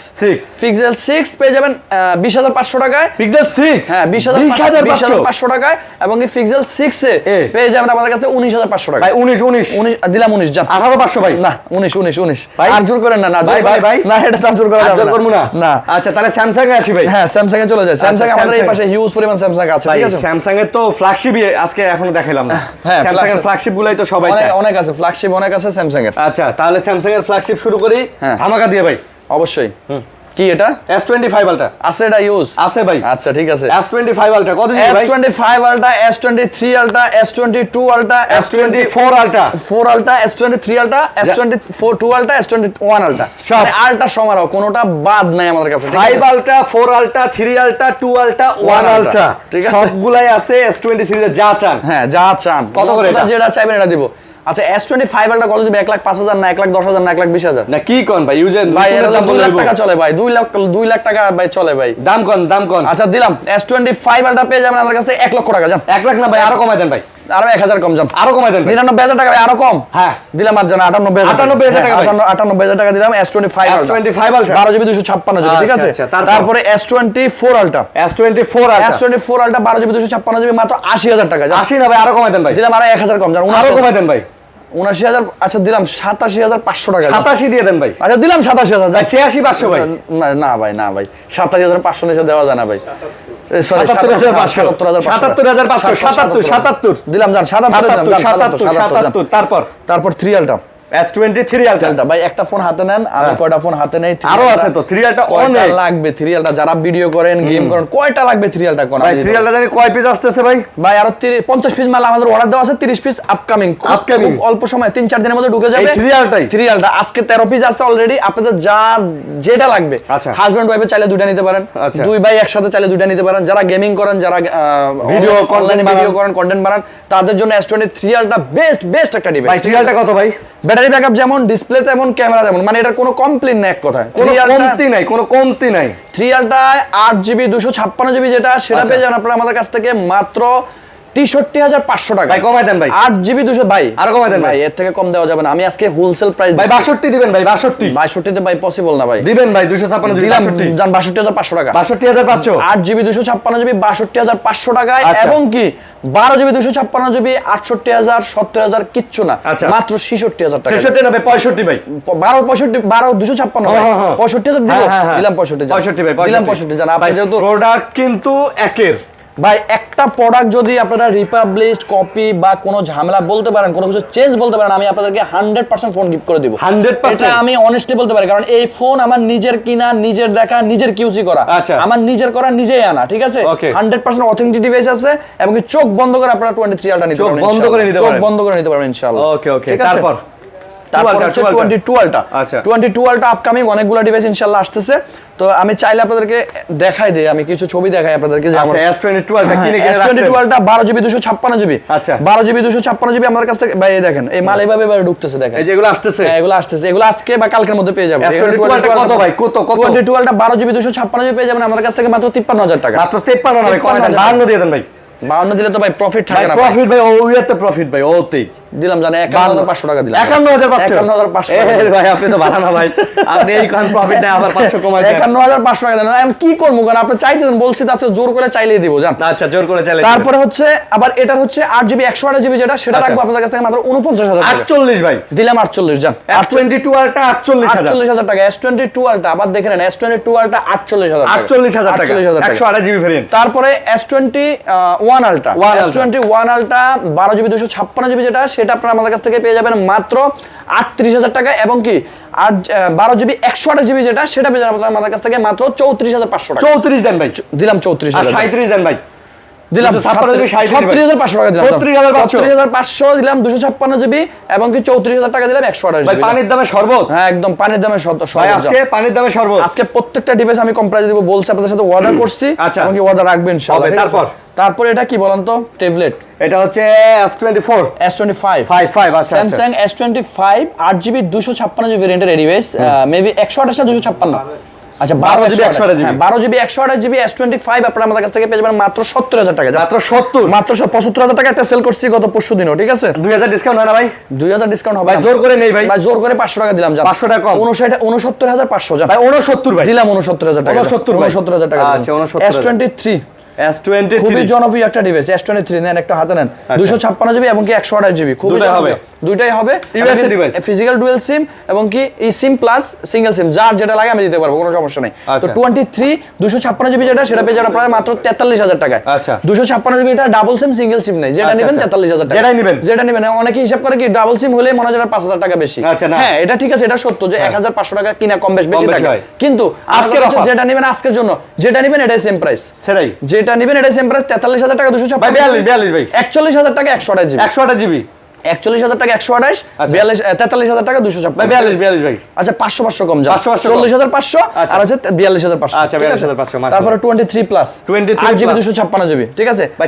পিক্সেল 6 পেয়ে যাবেন 20500 টাকায়। পিক্সেল 6 হ্যাঁ 20500 টাকায় এবং কি পিক্সেল 6 এ পেয়ে যাবেন আমাদের কাছে 19500 টাকা। ভাই 19 দিলাম 19 জান 18500 ভাই না 19 আর জোর করেন না ভাই না এটা তার জোর করা যাবে না না আচ্ছা তাহলে স্যামসাং এ আসি ভাই। হ্যাঁ স্যামসাং এ চলে যায়। স্যামসাং আমাদের এই পাশে হিউজ পরিমাণ স্যামসাং আছে, ঠিক আছে। স্যামসাং এর তো ফ্ল্যাগশিপ আজকে এখনো দেখাইলাম না। হ্যাঁ স্যামসাং এর ফ্ল্যাগশিপ গুলাই তো সবাই চায়। অনেক আছে ফ্ল্যাগশিপ, অনেক আছে স্যামসাং এর। আচ্ছা তাহলে স্যামসাং এর ফ্ল্যাগশিপ শুরু করি ধামাকা দিয়ে ভাই। অবশ্যই। কি এটা S25 আলট্রা আছে, এটা ইউজ আছে ভাই। আচ্ছা ঠিক আছে। S25 আলট্রা কত জিবি ভাই? S25 ultra, S23 ultra, S22 ultra, S24 ultra, 4 ultra, S23 ultra, S24 2 ultra, S21 ultra, মানে আলট্রা সমারোহ, কোনোটা বাদ নাই আমাদের কাছে। 5 ultra, 4 ultra, 3 ultra, 2 ultra, 1 ultra, ঠিক আছে, সবগুলাই আছে S20 সিরিজে যা চান। হ্যাঁ যা চান, কত করে এটা? যেটা চাইবেন এটা দিব। আচ্ছা S25 আলট্রা কত দিবে? 1,05,000 না 1,10,000 না 1,20,000 না কি কোন ভাই? ইউজার ভাই এটা 2 লাখ টাকা চলে ভাই, 2 লাখ টাকা ভাই চলে ভাই। দাম কোন? আচ্ছা দিলাম S25 আলট্রা পেয়ে যাবেন আমাদের কাছে 1 লক্ষ টাকা। জান 1 লাখ না ভাই, আরো কমাই দেন ভাই, আরো 1000 কম। জান আরো কমাই দেন 99,000 টাকা ভাই, আরো কম। হ্যাঁ দিলাম আর জান 98,000 টাকা ভাই, 98,000 টাকা দিলাম। S25 আলট্রা 12 জিবি 256 জিবি, ঠিক আছে। তারপরে S24 ultra, S24 ultra 12 GB 256 GB মাত্র 80,000 টাকা। 80 না ভাই, আরো কমাই দেন ভাই। দিলাম আরো 1000 কম। জান আরো কমাই দেন ভাই, 79,000। আচ্ছা দিলাম 87,500 টাকা। 87 দিয়ে দেন ভাই। আচ্ছা দিলাম 87,000। 86,500 ভাই। না ভাই 87,500 নিচে দেওয়া যায় না ভাই। 77,500 দিলাম। জান 77। তারপর 3 আলট্রা, S23 আলট্রা ভাই একটা ফোন হাতে নেন, আমি কয়টা ফোন হাতে নেই? আরো আছে তো 3 আলট্রা অনেক লাগবে। 3 আলট্রা যারা ভিডিও করেন, গেম করেন, কয়টা লাগবে 3 আলট্রা কোন? ভাই 3 আলট্রা জানি কয় পিস আসতেছে ভাই? ভাই আরো 50 পিস মাল আমাদের অর্ডার দেওয়া আছে, 30 পিস আপকামিং অল্প সময় 3-4 দিনের মধ্যে ঢুকে যাবে। এই 3 আলট্রা আজকে 13 পিস আছে অলরেডি। আপনাদের যেটা লাগবে, হাজবেন্ড ওয়াইফে চাইলে দুইটা নিতে পারেন, দুই ভাই একসাথে চাইলে দুইটা নিতে পারেন। যারা গেমিং করেন, যারা ভিডিও অনলাইনে ভিডিও করেন, কন্টেন্ট বানান, তাদের জন্য S23 আলট্রা বেস্ট একটা ডিভাইস। ভাই 3 আলট্রা কত ভাই? ব্যাটারি ব্যাকআপ যেমন, ডিসপ্লে তেমন, ক্যামেরা তেমন, মানে এটার কোনো কমপ্লেইন নাই এক কথায়। কোনো কমতি নাই। 3 আলট্রা 8 জিবি 256 জিবি যেটা, সেটা পেয়ে যান আপনারা আমাদের কাছ থেকে মাত্র 63,500 টাকা। ভাই কমাই দেন ভাই। 8 জিবি 200 ভাই আরো কমাই দেন ভাই, এর থেকে কম দেওয়া যাবে না। আমি আজকে হোলসেল প্রাইস ভাই 62 দিবেন ভাই, 62 তে ভাই পসিবল না ভাই। দিবেন ভাই 256 জিবি 62 জান 62,500 টাকা। 62,500 8 জিবি 256 জিবি 62,500 টাকায়। এবং কি 12 জিবি 256 জিবি 68,000 70,000 কিচ্ছু না, মাত্র 66,000 টাকা। 66 না ভাই 65 ভাই, 12 256 ভাই 65,000 দিলাম 65 ভাই, দিলাম 65। জান আপনি যেহেতু প্রোডাক্ট কিন্তু একের ভাই, একটা প্রোডাক্ট যদি আপনারা রিপাবলিশড কপি বা কোনো ঝামেলা বলতে পারেন, কোনো কিছু চেঞ্জ বলতে পারেন, আমি আপনাদেরকে 100% ফোন গিফট করে দিব। 100% এটা আমি অনেস্টলি বলতে পারি, কারণ এই ফোন আমার নিজের কিনা, নিজের দেখা, নিজের কিউসি করা, আমার নিজের করা, নিজেই আনা, ঠিক আছে। 100% অথেন্টিক ডিভাইস আছে এবং কি চোখ বন্ধ করে আপনারা 23 আলট্রা নিতে পারবেন। চোখ বন্ধ করে নিতে পারবেন ইনশাআল্লাহ। ওকে তারপর হচ্ছে 22 আলট্রা। 22 আলট্রা আপকামিং অনেকগুলো ডিভাইস ইনশাআল্লাহ আসতেছে। তো আমি চাইলে আপনাদেরকে দেখাই দেই, আমি কিছু ছবি দেখাই আপনাদেরকে। যে আচ্ছা S22 আলট্রা কিনে রাখছেন। S22 ultra 12 GB 256 GB. আচ্ছা 12 জিবি 256 জিবি আমাদের কাছ থেকে ভাই, এই দেখেন এই মাল এইভাবে ঢুকতেছে, দেখেন এই যেগুলো আসতেছে। হ্যাঁ এগুলো আসতেছে, এগুলো আজকে বা কালকের মধ্যে পেয়ে যাবেন। S22 আলট্রা কত ভাই? কত 22 আলট্রা 12 জিবি 256 জিবি পেয়ে যাবেন আমাদের কাছ থেকে মাত্র 53,000 টাকা। মাত্র 53 না ভাই, কয় দেন? 52 দিয়ে দেন ভাই। 52 দিলে তো ভাই প্রফিট থাকে না। প্রফিট ভাই, ওইতে প্রফিট ভাই, ওতেই দিলাম। জানেন 51,500 টাকা দিলাম। 51,500 এর ভাই, আপনি তো ভালো না ভাই, আপনি এই কোন প্রফিট নাই আবার 500 কমাই দেন। 51,500 টাকা দেন। আমি কি করব? কারণ আপনি চাইতেন, বলছি তো, আচ্ছা জোর করে চাইলেই দিব। জান আচ্ছা জোর করে চাইলে। তারপরে হচ্ছে আবার এটার হচ্ছে 8 জিবি 128 জিবি যেটা, সেটা রাখবো আপনাদের কাছ থেকে মাত্র 49,000 টাকা। 48 ভাই দিলাম 48। জান S22 আলট্রা 48,000 টাকা। S22 আলট্রা আবার দেখে নেন, S22 আলট্রা 48,000 টাকা। 48,000 টাকা 128 জিবি ভেরিয়েন্ট। তারপরে S21 ultra, S21 ultra 12 GB 256 GB যেটা, সেটা আপনারা আমাদের কাছ থেকে পেয়ে যাবেন মাত্র 38,000 টাকা। এবং কি 12 জিবি 128 জিবি যেটা, সেটা পেয়ে যাবেন আমাদের কাছ থেকে মাত্র 34,500 টাকা। 34 দেন ভাই। দিলাম 34,000। 37 দেন ভাই। দিলাম 36,500 টাকা দিলাম। 36,500 দিলাম 256 জিবি এবং কি 34,000 টাকা দিলাম 128 ভাই। পানির দামে শরবত। হ্যাঁ একদম পানির দামে শরবত। আজকে পানির দামে শরবত। আজকে প্রত্যেকটা ডিভাইস আমি কম প্রাইসে দেব বলছি, আপনাদের সাথে ওয়াদা করছি। এবং কি ওয়াদা রাখবেন ইনশাআল্লাহ। তারপর এটা কি বলেন তো? ট্যাবলেট। এটা হচ্ছে S24 S25 আচ্ছা Samsung S25 8GB 256GB ভেরিয়েন্টের ডিভাইস, মেবি 128 না 256 আচ্ছা 12 GB 128 GB 12 GB 128 GB S25 আপনারা আমাদের কাছ থেকে পেয়ে যাবেন মাত্র 70000 টাকা। মাত্র 70, মাত্র 75000 টাকা একটা সেল করছি গত পরশু দিনও, ঠিক আছে? 2000 ডিসকাউন্ট হয় না ভাই? 2000 ডিসকাউন্ট হবে ভাই, জোর করে নেই ভাই। ভাই জোর করে 500 টাকা দিলাম, জান 500 টাকা কম। 69500 জান ভাই 69 ভাই দিলাম, 69000 টাকা 69,000 টাকা। আচ্ছা 69,000 S23 খুবই জনপ্রিয় একটা ডিভাইস। S23 নেন, একটা হাতে নেন, 256 জিবি এবং কি 128 জিবি, খুবই হবে, দুইটাই হবে। USA device, physical dual SIM এবং কি ই সিম প্লাস সিঙ্গেল সিম, যার যেটা লাগে আমি দিতে পারবো, কোনো সমস্যা নেই। তো 23 256 জিবি যেটা, সেটা পেয়ে যাবেন আপনারা মাত্র 43000 টাকায়। আচ্ছা 256 জিবি এটা ডাবল সিম সিঙ্গেল সিম নেই, যেটা নেবেন 43000 টাকা, যেটা নেবেন। অনেকে হিসাব করে কি ডাবল সিম হলে মনে হয় 5000 টাকা বেশি। হ্যাঁ এটা ঠিক আছে, এটা সত্য যে 1500 টাকা কিনা কম বেশি থাকে, কিন্তু আজকের যেটা নেবেন আজকের জন্য, যেটা নেবেন এটাই সেম প্রাইস, সেটাই যেটা নেবেন এটাই সেম প্রাইস, 43000 টাকা 256 ভাই 42 ভাই 41000 টাকা 128 জিবি 128 জিবি 41000 টাকা 128 43000 টাকা 256 ভাই 42 ভাই। আচ্ছা 500 কম যা 40500 আর হচ্ছে 42500। আচ্ছা 42500 তারপরে 23 প্লাস 8 জিবি 256 জিবি, ঠিক আছে ভাই?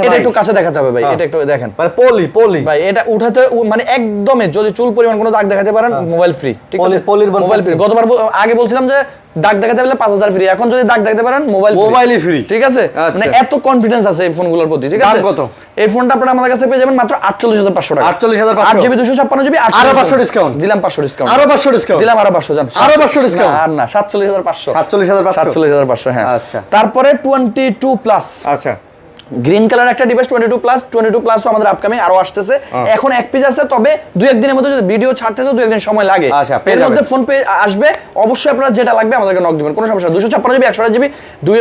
এটা একটু কাছে দেখাতে হবে ভাই, এটা একটু দেখেন মানে পলি ভাই, এটা উঠাতে মানে একদমই যদি চুল পরিমাণ কোনো দাগ দেখাতে পারেন মোবাইল ফ্রি, ঠিক আছে? Mobile free. গতবার আগে বলছিলাম যে দাগ দেখাতে পারলে 5000 ফ্রি, এখন যদি দাগ দেখাতে পারেন মোবাইলই ফ্রি, ঠিক আছে? মানে এত কনফিডেন্স আছে এই ফোনগুলোর প্রতি, ঠিক আছে? কত এই ফোনটা আপনারা আমাদের কাছে পেয়ে যাবেন মাত্র 48500 টাকা। 48500 8 জিবি 256 জিবি আরো 500 ডিসকাউন্ট দিলাম, 500 ডিসকাউন্ট আরো 500 ডিসকাউন্ট দিলাম, আরো 500 জান আরো 500 ডিসকাউন্ট আর না 47500 47500 হ্যাঁ। আচ্ছা তারপরে 22 প্লাস, আচ্ছা গ্রিন কালার একটা ডিভাইস 22 প্লাস আমাদের আপকামিং আরো আসতেছে। এখন এক পিস আছে, তবে দুই এক দিনের মধ্যে যদি ভিডিও ছাড়তে তো দুই এক দিন সময় লাগে, এর মধ্যে ফোন পে আসবে। অবশ্যই আপনারা যেটা লাগবে আমাদেরকে নক দিবেন, কোনো সমস্যা না। 256 GB 128 GB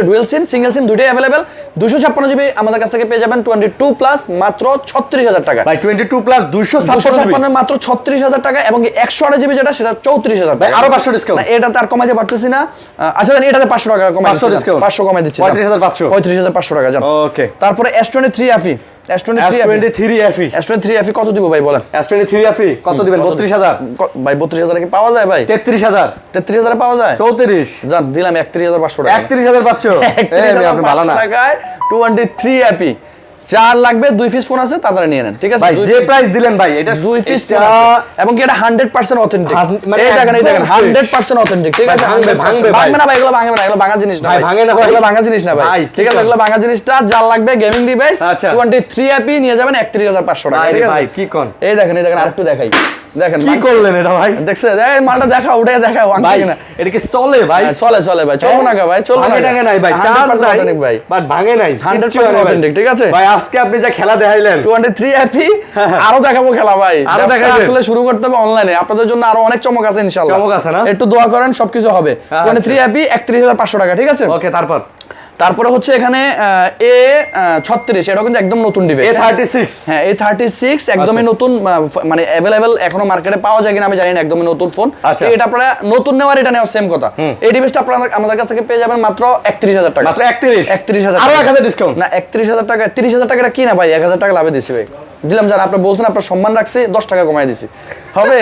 dual SIM single সিম দুইটাই अवेलेबल। 256 জিবি আমাদের কাছ থেকে পেয়ে যাবেন 22 প্লাস মাত্র 36000 টাকা ভাই। 22 প্লাস 256 মাত্র 36000 টাকা এবং 128 জিবি যেটা সেটা 34000 টাকা। আরো 500 ডিসকাউন্ট, এটা তার কমাইতে পারতেছি না। আচ্ছা জান এটাতে 500 টাকা কমাই দিচ্ছি, 500 কমাই দিচ্ছি, 35500 টাকা জান। ওকে তারপরে S23 FE S23 FE কত দিব ভাই বলেন? S23 FE কত দিবেন? 32000 ভাই 32000 কি পাওয়া যায় ভাই? 33000 পাওয়া যায় 34 জান দিলাম 31500 টাকা 31500 এই আপনি ভালো না টাকায় 23 FE 4 লাগবে, 2 পিস ফোন আছে তাড়াতাড়ি নিয়ে নেন, ঠিক আছে? ভাই যে প্রাইস দিলেন ভাই এটা 2 পিস এবং কি এটা 100% অথেন্টিক, এই দেখেন 100% অথেন্টিক, ঠিক আছে? ভাঙবে না ভাই, এগুলো ভাঙবে না, এগুলো ভাঙা জিনিস না ভাই, ভাঙে না ভাই, এগুলো ভাঙা জিনিস না ভাই, ঠিক আছে? এগুলো ভাঙা জিনিসটা যার লাগবে গেমিং ডিভাইস 23 FE নিয়ে যাবেন 31500 টাকা, ঠিক আছে ভাই? কি কোন এই দেখেন আর একটু দেখাই, দেখেন কি করলেন এটা ভাই? দেখছেন এই মালটা দেখা উঠে দেখা ভাই এটা কি চলে ভাই? চলে ভাই, চলবে না ভাই, চলবে না ভাঙে নাই ভাই, চার্জ নাই ভাই, বাট ভাঙে নাই, 100% অথেন্টিক, ঠিক আছে ভাই? আজকে আপনি যা খেলা দেখাইলেন 23 FE আরো দেখাবো খেলা ভাই, আরো দেখাবো। আসলে শুরু করতে হবে অনলাইনে, আপনাদের জন্য আরো অনেক চমক আছে ইনশাআল্লাহ, চমক আছে না? একটু দোয়া করেন, সবকিছু হবে। 23 FE 31500 টাকা, ঠিক আছে? ওকে তারপরে হচ্ছে এখানে A36, এটা কিন্তু একদম নতুন ডিভাইস। A36 হ্যাঁ A36 একদমই নতুন, মানে अवेलेबल এখনো মার্কেটে পাওয়া যায় কিনা আমি জানি না, একদমই নতুন ফোন। এটা আপনারা নতুন নেওয়ার এটা নেওয়ার সেম কথা। এই ডিভাইসটা আপনারা আমাদের কাছ থেকে পেয়ে যাবেন মাত্র 31000 টাকা, মাত্র 31000 আরো 1000 ডিসকাউন্ট না 31000 টাকা, 30000 টাকাটা কি না ভাই, 1000 টাকা লাভে দিছি ভাই, দিলাম জান। আপনি বলছেন আপনার সম্মান রাখছি, 10 টাকা কমাই দিছি, হবে?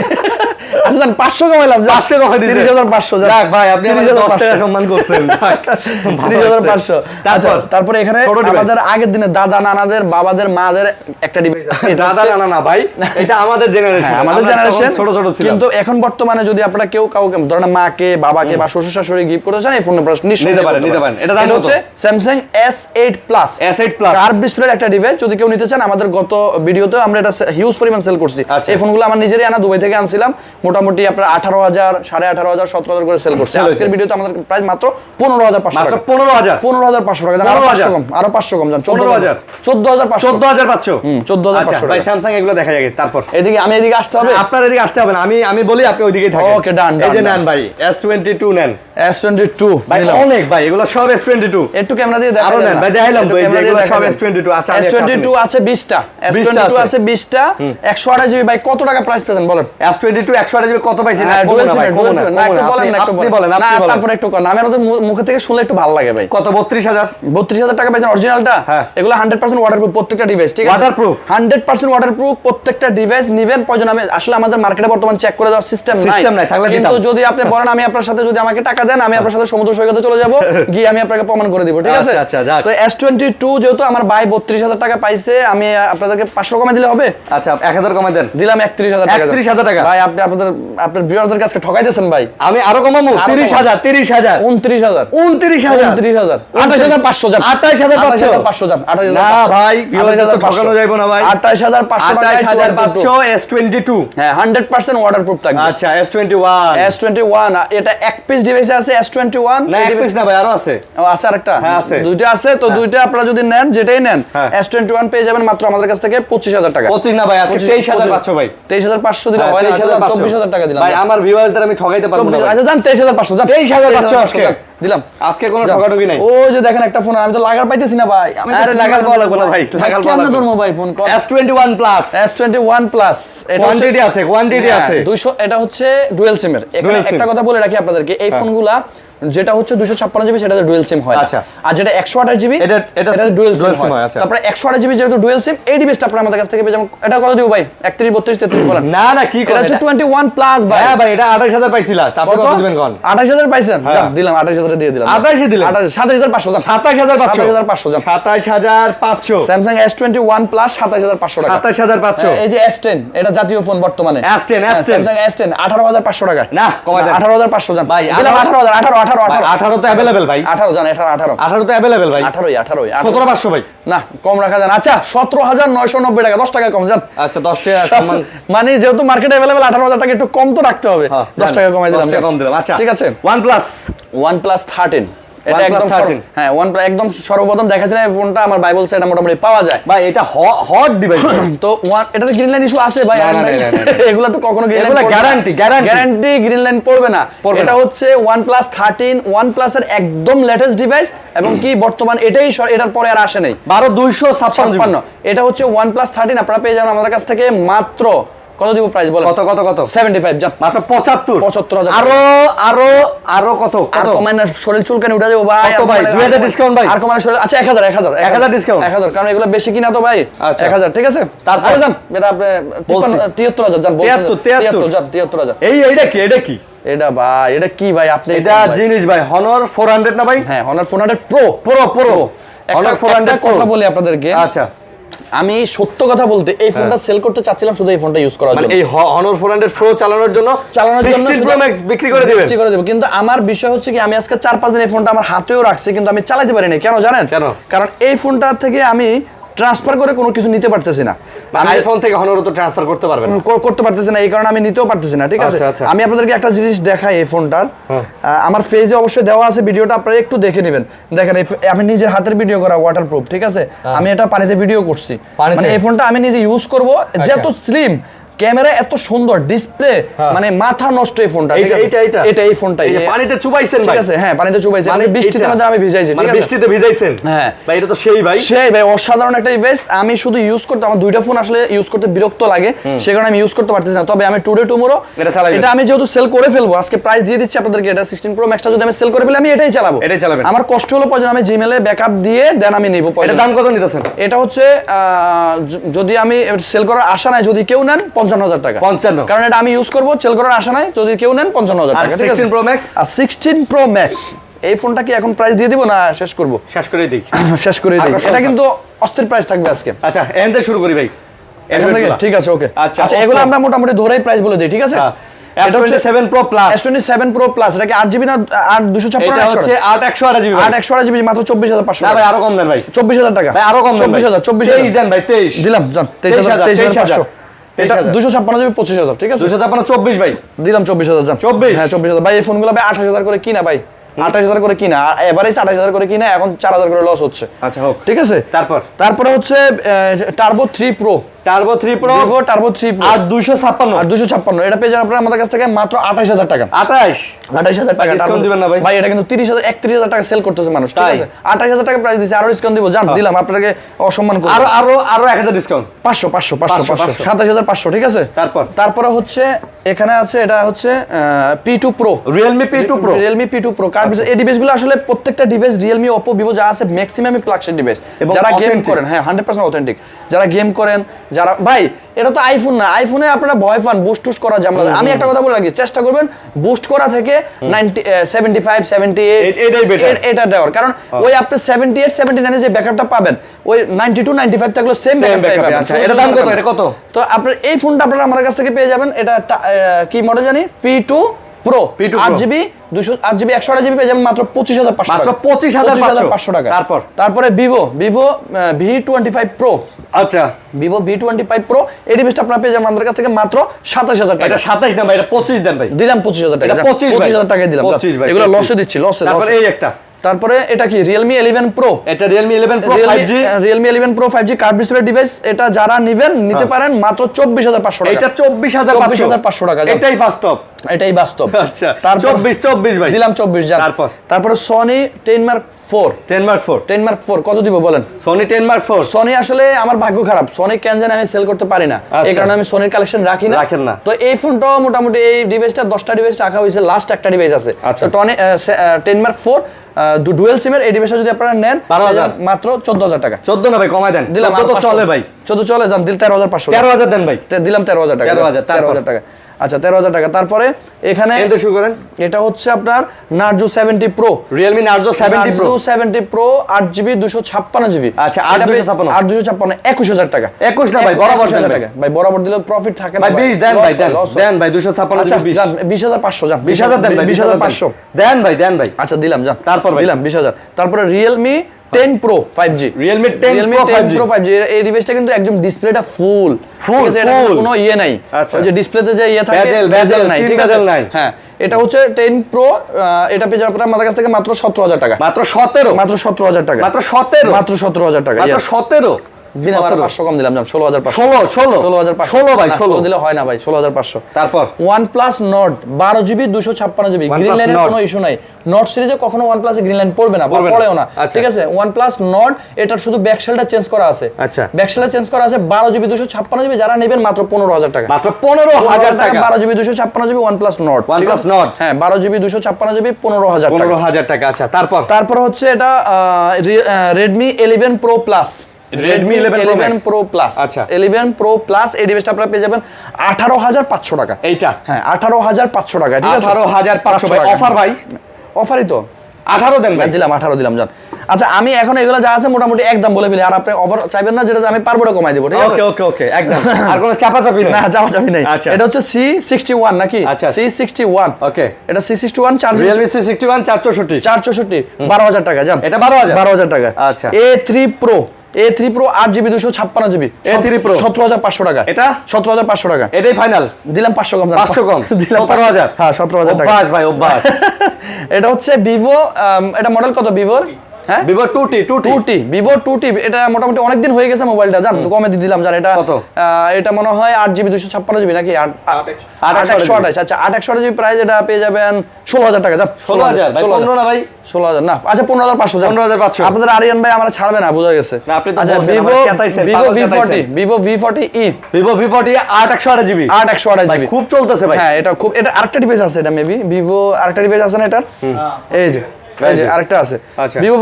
আচ্ছা জান 500 কমাইলাম, 500 কমাই দিছি, 30500 যাক ভাই আপনি আমাদের 10 টাকা সম্মান করছেন, 30500। তারপরে এখানে আমাদের আগের দিনে দাদা নানাদের বাবাদের মাদের একটা ডিভাইস আছে, দাদা নানা না ভাই, এটা আমাদের জেনারেশন, আমাদের জেনারেশন ছোট ছিলাম, কিন্তু এখন বর্তমানে যদি আপনারা কেউ কাউকে ধরেন মাকে বাবাকে বা শ্বশুর শাশুড়ি গিফট করতে চান, এই ফোনটা নিশ্চয়ই নিতে পারেন। এটা দাম হচ্ছে Samsung S8 Plus কার্ভ ডিসপ্লের একটা ডিভাইস। যদি কেউ নিতে চান, আমাদের গত ভিডিওতে আমরা এটা হিউজ পরিমাণ সেল করছি। এই ফোনগুলো আমার নিজেরই আনা, দুবাই থেকে আনছিলাম, মোটামুটি আপনার 18000 18500 17000 করে সেল করছে। আজকের ভিডিওতে আমাদের প্রাইস মাত্র 15500 টাকা, 15500 টাকা জান, আরো 500 কম জান, 14500 14500 ভাই। স্যামসাং এগুলো দেখা যায়, তারপর আমি এদিকে আসতে হবে, আপনার এদিকে আসতে হবে না, আমি বলি আপনি ওইদিকেই থাকেন। ওকে ডান, এই যে নেন ভাই S22 নেন, S22 ভাই অনেক ভাই, এগুলো সব S22, একটু ক্যামেরা দিয়ে দেখাই, আরো নেন ভাই, দেখাইলাম তো এই যে এগুলো সব S22। আচ্ছা S22 আছে 20টা, S22 আছে 20টা 128 জিবি ভাই, কত টাকা প্রাইস পেছেন বলেন? S22 128 জিবি কত পাইছেন? না একটু বলেন, আপনি বলেন তারপরে একটু কোন, আমি আমাদের মুখ থেকে শুনলে একটু ভালো লাগে ভাই। কত? 32000 টাকা পাইছেন অরিজিনালটা। এগুলো 100% ওয়াটারপ্রুফ প্রত্যেকটা ডিভাইস, ঠিক আছে? ওয়াটারপ্রুফ 100% ওয়াটারপ্রুফ প্রত্যেকটা ডিভাইস নিবেন। প্রয়োজন আমি আসলে আমাদের মার্কেটে বর্তমান চেক করে দেওয়ার সিস্টেম নাই, কিন্তু যদি আপনি বলেন আমি আপনার সাথে, যদি আমাকে টাকা দেন, আমি আপনার সাথে সমুদ্র সৈকতে চলে যাব, গিয়ে আমি আপনাকে প্রমাণ করে দিব, ঠিক আছে? তো S22 যেহেতু আমার ভাই 32000 টাকা পাইছে, আমি আপনাদেরকে 500 কমাই দিলে হবে? আচ্ছা 1000 কমাই দেন, দিলাম 31000 টাকা, 29,000 টাকা ভাই আপনি আপনার ভিউয়ারদের কাছে ঠকাইতেছেন ভাই। আমি আরো কমাবো 30,000 30,000 29,000 29,000 28,500 যান 28,500 যান 28,500 না ভাই ভিউয়ারদের তো ঠকানো যাইবো না ভাই 28,500 টাকায় 28,500 S22 হ্যাঁ 100% ওয়াটারপ্রুফ থাকবে। আচ্ছা S21 এটা এক পিস ডিভাইসে আছে S21 না এক পিস না ভাই আরো আছে আছে আরেকটা হ্যাঁ আছে দুইটা আছে তো দুইটা আপনারা যদি নেন যেটাই নেন S21 পেয়ে যাবেন মাত্র আমাদের কাছ থেকে 25,000 টাকা 25 না ভাই আজকে 23,500 ভাই 23,500 দিলাম হয় 24,000 টাকা দিলাম ভাই আমার ভিউয়ারদের আমি ঠকাইতে পারবো না আচ্ছা জান 23,500 জান 23,500 আজকে দিলাম আজকে কোনো ঠকাঠকি নাই। ও যে দেখেন একটা ফোন আমি তো লাগার পাইতেছি না ভাই আমি আরে লাগার পাওয়া লাগবে না ভাই লাগার পাওয়া লাগবে না ভাই phone S21 plus S21 plus এটা কোয়ান্টিটি আছে 200 এটা হচ্ছে ডুয়াল সিমের। এখানে একটা কথা বলে রাখি আপনাদেরকে এই ফোনগুলা যেটা হচ্ছে 256 জিবি সেটা ডুয়াল সিম হয় আচ্ছা আর যেটা 128 জিবি এটা ডুয়াল সিম হয় আচ্ছা তারপরে 128 জিবি যেহেতু ডুয়াল সিম এই ডিভাইসটা আপনারা আমাদের কাছ থেকে পেয়ে যাবেন। এটা কত দিব ভাই 31 32 33 বলেন না না কি এটা হচ্ছে 21 প্লাস ভাই হ্যাঁ ভাই এটা 28000 পাইছি লাস্ট আপনি কত দিবেন কোন 28000 পাইছেন যান দিলাম 28000 দিয়ে দিলাম 28 দিলেন 27500 যান 27500 যান 27500 Samsung S21 প্লাস 27500 টাকা 27500 এই যে S10 এটা জাতীয় ফোন বর্তমানে S10 Samsung S10 18500 টাকা না কমাই দেন 18500 জান ভাই দিলাম 18000 18 তো अवेलेबल ভাই 18 জান 18 তো अवेलेबल ভাই 18 17500 ভাই না কম রাখা যান আচ্ছা 17990 টাকা 10 টাকা কম জান আচ্ছা 10 টাকা মানে যেহেতু মার্কেটে अवेलेबल 18000 টাকা একটু কম তো রাখতে হবে 10 টাকা কমাই দিলাম 10 টাকা কম দিলাম আচ্ছা ঠিক আছে OnePlus 13 এটা একদম হ্যাঁ একদম সর্বপ্রথম দেখাছিলাম এই ফোনটা আমার ভাই বলছে এটা মোটামুটি পাওয়া যায় ভাই এটা হট ডিভাইস তো এটাতে গ্রিন লাইন ইস্যু আছে ভাই এগুলা তো কখনো গ্যারান্টি গ্রিন লাইন পড়বে না এটা হচ্ছে OnePlus 13 OnePlus এর একদম লেটেস্ট ডিভাইস এবং কি বর্তমান এটার পরে আর আসে নাই 12256 এটা হচ্ছে OnePlus 13 আপনারা পেয়ে যাবেন আমাদের কাছ থেকে মাত্র কত দিব প্রাইস বলেন কত 75 জান মাত্র 75000 আরো কত কমায় না শরীর চুলকানি উঠা যাবে ভাই কত ভাই 2000 ডিসকাউন্ট ভাই আর কমায় শরীর আচ্ছা 1000 ডিসকাউন্ট 1000 কারণ এগুলো বেশি কিনা তো ভাই 1000 ঠিক আছে তারপর জান এটা আপনি 73000 জান বলছেন 73 জান 73000 এটা কি এটা ভাই এটা কি ভাই আপনি এটা জিনিস ভাই Honor 400 না ভাই হ্যাঁ Honor 400 Pro Honor 400 কথা বলি আপনাদেরকে আচ্ছা আমি সত্য কথা বলতে এই ফোনটা সেল করতে চাচ্ছিলাম শুধু এই ফোনটা ইউজ করার জন্য মানে এই Honor 400 Pro চালানোর জন্য 16 Pro Max বিক্রি করে দিবেন কিন্তু আমার বিষয় হচ্ছে কি আমি আজকে 4-5 দিন এই ফোনটা আমার হাতেও রাখছি কিন্তু আমি চালাতে পারি না কেন জানেন কারণ এই ফোনটা থেকে আমি ট্রান্সফার করে কোনো কিছু নিতে পারতেছি না মানে আইফোন থেকে Honor তো ট্রান্সফার করতে পারবেন করতে পারতেছি না এই কারণে আমি নিতেও পারতেছি না ঠিক আছে আমি আপনাদেরকে একটা জিনিস দেখাই এই ফোনটার আমার পেজে অবশ্যই দেওয়া আছে ভিডিওটা আপনারা একটু দেখে নেবেন দেখেন আমি নিজের হাতের ভিডিও করা ওয়াটারপ্রুফ ঠিক আছে আমি এটা পানিতে ভিডিও করছি মানে এই ফোনটা আমি নিজে ইউজ করব যেহেতু স্লিম ক্যামেরা এত সুন্দর ডিসপ্লে মানে মাথা নষ্ট এই ফোনটা এটা এই ফোনটাই পানিতে চুবাইছেন ভাই ঠিক আছে হ্যাঁ পানিতে চুবাইছি মানে বৃষ্টিতে মধ্যে আমি ভিজাইছি ঠিক আছে বৃষ্টিতে ভিজাইছেন হ্যাঁ ভাই এটা তো সেই ভাই অসাধারণ একটা ডিভাইস আমি শুধু ইউজ করতে আমার দুইটা ফোন আসলে ইউজ করতে বিরক্ত লাগে সে কারণে আমি ইউজ করতে পারতেছি না তবে আমি টুডে টুমরো এটা আমি যেহেতু সেল করে ফেলবো আজকে প্রাইস দিয়ে দিচ্ছি আপনাদেরকে এটা 16 Pro Max টা যদি আমি সেল করে ফেলি আমি এটাই চালাবো আমার কষ্ট হলো পর্যন্ত আমি জিমেলে ব্যাকআপ দিয়ে দেন আমি নিব এটা দাম কত নিতেছেন এটা হচ্ছে যদি আমি সেল করার আশা নাই যদি কেউ নেন 55000 টাকা কারণ এটা আমি ইউজ করব সেল করার আশা নাই যদি কেউ নেন 55000 টাকা ঠিক আছে 16 Pro Max আর 16 Pro Max এই ফোনটা কি এখন প্রাইস দিয়ে দিব না শেষ করব শেষ করে দেই এটা কিন্তু অস্থির প্রাইস থাকবে আজকে আচ্ছা এখান থেকে শুরু করি ভাই ঠিক আছে ওকে আচ্ছা এগুলো আমরা মোটামুটি ধরেই প্রাইস বলে দিই ঠিক আছে S27 Pro Plus S27 Pro Plus এটা কি 8GB না 8256 এটা হচ্ছে 8128GB 8128GB মাত্র 24500 না ভাই আরো কম দেন ভাই 24000 টাকা ভাই আরো কম দেন 24000 দেন ভাই 23 দিলাম জান 23500 এটা 256GB 25000 ঠিক আছে 256 24 ভাই দিলাম 24000 জান 24 হ্যাঁ 24000 ভাই এই ফোনগুলো ভাই 28000 করে কিনা ভাই 28000 করে কিনা এভারেজ 28000 করে কিনা এখন 4000 করে লস হচ্ছে আচ্ছা হোক ঠিক আছে তারপরে হচ্ছে turbo 3 Pro turbo 3 Pro Vivo Turbo 3 Pro আর 256 এটা পেয়ে যাবেন আপনারা আমাদের কাছ থেকে মাত্র 28000 টাকা 28000 টাকা ডিসকাউন্ট দিবেন না ভাই ভাই এটা কিন্তু 30000 31000 টাকা সেল করতেছে মানুষ ঠিক আছে 28000 টাকা প্রাইস দিছি আরো ডিসকাউন্ট দিব জান দিলাম আপনাকে অসম্মান করব আরো 1000 ডিসকাউন্ট 500 27500 ঠিক আছে তারপরে হচ্ছে এখানে আছে এটা হচ্ছে P2 Pro Realme P2 Pro কারণ এই ডিভাইসগুলো আসলে প্রত্যেকটা ডিভাইস Realme Oppo Vivo যা আছে ম্যাক্সিমামই ফ্ল্যাগশিপ ডিভাইস যারা গেম করেন হ্যাঁ 100% অথেন্টিক যারা গেম করেন যারা ভাই এটা তো আইফোন না, আইফোনে আপনারা ভয় পান বুস্ট টুস্ট করা ঝামেলা। আমি একটা কথা বলে রাখি, চেষ্টা করবেন বুস্ট করা থেকে 75 78 এটাই বেটার এটা দেওয়ার, কারণ ওই আপনি 78 79 যে ব্যাকআপটা পাবেন ওই 92 95 থাকলে সেম ব্যাকআপ পাবেন। আচ্ছা এটা দাম কত? এটা কত? তো আপনার এই ফোনটা আপনারা আমাদের কাছ থেকে পেয়ে যাবেন। এটা কি মডেল জানি, P2 Pro 8GB 208GB 128GB পেয়ে যাবেন মাত্র 25,500 টাকা। মাত্র 25,500 টাকা। তারপরে Vivo V25 Pro। আচ্ছা Vivo V25 Pro এই ডিভাইসটা আপনারা পেয়ে যাবেন আমাদের কাছ থেকে মাত্র 27,000 টাকা। এটা 27 না ভাই, এটা 25 দেন ভাই। দিলাম 25,000 টাকা। 25,000 টাকায় দিলাম। এগুলো লসে দিচ্ছি, লসে। তারপরে এই একটা, তারপরে এটা কি Realme 11 Pro। এটা Realme 11 Pro 5G, Realme 11 Pro 5G curve display device. এটা যারা নিতে পারেন মাত্র 24,500 টাকা। এটা 24,500 টাকা। এটাই বাস্তব, এটাই বাস্তব। আচ্ছা তারপর 24 ভাই দিলাম 24 জান। তারপরে Sony 10 Mark 4 10 Mark 4 কত দিব বলেন? Sony 10 Mark 4। Sony আসলে আমার ভাগ্য খারাপ, Sony কেন জানি আমি সেল করতে পারি না, এই কারণে আমি Sony কালেকশন রাখি না। তো এই ফোনটাও মোটামুটি এই ডিভাইসটা 10টা ডিভাইস রাখা হয়েছে, লাস্ট একটা ডিভাইস আছে। তো 10 Mark 4 ডুয়াল সিমের এই ডিভাইসটা যদি আপনারা নেন মাত্র 14,000 টাকা। 14 না ভাই, কমায় দেন। দিলাম তো চলে ভাই, 14 চলে যান, দিল 13,500। 13,000 দেন ভাই। দিলাম 13,000 টাকা। 13,000 টাকা। আচ্ছা 13,000 টাকা। তারপরে এখানে শুরু করেন। এটা হচ্ছে আপনার Narzo 70 Pro, Realme Narzo 70 Pro 8GB 256GB। আচ্ছা 8,256 21,000 টাকা। 21 না ভাই, বরাবর দেন টাকা ভাই, বরাবর দিলে প্রফিট থাকে না ভাই। 20 দেন ভাই, দেন ভাই 256 20,500 জান। 20,000 দেন ভাই, 20,500 দেন ভাই। আচ্ছা দিলাম জান। তারপর দিলাম 20,000। তারপরে Realme 10 Pro 5G, Realme 10 Pro 5G। এই ডিভাইসটা কিন্তু একদম ডিসপ্লেটা ফুল, কোনো নাই। ওই যে ডিসপ্লেতে যে থাকে বেজেল নাই, ঠিক আছে? হ্যাঁ এটা হচ্ছে 10 Pro, এটা পেয়ে যাবেন আপনারা আমাদের কাছ থেকে মাত্র 17,000 টাকা। মাত্র 17 টাকা। মাত্র 17 টাকা। মাত্র 17 দিলাম 500 কম দিলাম, 16,500 16 ভাই, 16 দিলে হয় না ভাই, 16,500। তারপর OnePlus Nord 12GB 256GB, green লাইনের কোনো ইস্যু নাই। Nord সিরিজে কখনো OnePlus গ্রিন লাইন পড়বে না, পড়েও না, ঠিক আছে? OnePlus Nord এটার শুধু ব্যাকশেলটা চেঞ্জ করা আছে। আচ্ছা ব্যাকশেলটা চেঞ্জ করা আছে, 12GB 256GB, যারা নেবেন মাত্র 15,000 টাকা। মাত্র 15,000 টাকা। 12GB 256GB OnePlus Nord। হ্যাঁ 12GB 256GB 15,000 টাকা। আচ্ছা তারপর হচ্ছে এটা Redmi 11 Pro Plus। Redmi 11 Pro Plus। আচ্ছা 11 Pro Plus এই ডিভাইসটা আপনারা পেয়ে যাবেন 18,500 টাকা। এইটা হ্যাঁ 18,500 টাকা, ঠিক আছে? 18,500 ভাই, অফার ভাই, অফারই তো। 18 দেন ভাই। দিলাম 18 দিলাম জান। আচ্ছা আমি এখন এগুলো যা আছে মোটামুটি একদম বলে ফেলি, আর আপনি অফার চাইবেন না, যেটা আমি পারবো না কমাই দেব, ঠিক আছে? ওকে একদম। আর কোনো চাপাচাপি নেই? না চাপাচাপি নেই। এটা হচ্ছে C61 নাকি? আচ্ছা C61। ওকে এটা C61 Realme C61 464 12,000 টাকা জান। এটা 12,000 টাকা। আচ্ছা A3 Pro 8GB 256GB A3 Pro 17,500 টাকা। এটা 17,500 টাকা। এটাই ফাইনাল। দিলাম 500 কম, 500 কম, 17,000। হ্যাঁ 17,000 টাকা। অভ্যাস ভাই, অভ্যাস। এটা হচ্ছে Vivo, এটা মডেল কত Vivo? হ্যাঁ Vivo 2T Vivo 2T। এটা মোটামুটি অনেক দিন হয়ে গেছে মোবাইলটা, জান কমে দিয়ে দিলাম জান। এটা এটা মনে হয় 8GB 256GB নাকি 828। আচ্ছা 828GB প্রাইস, এটা পেয়ে যাবেন 16,000 টাকা জান। 16,000 ভাই, 15 না ভাই? 16,000 না, আচ্ছা 15,500 জান। 15,500 আপনাদের আরিয়ান ভাই আমরা ছাড়বে না, বোঝা গেছে। না আপনি তো আচ্ছা বলছেন Vivo কেতাইছেন, Vivo V40e Vivo V40 828GB 828GB খুব চলতেছে ভাই। হ্যাঁ এটা খুব, এটা আরেকটা ডিভাইস আছে, এটা মেবি Vivo আরেকটা ডিভাইস আছে না এটার? এই যে আরেকটা আছে Vivo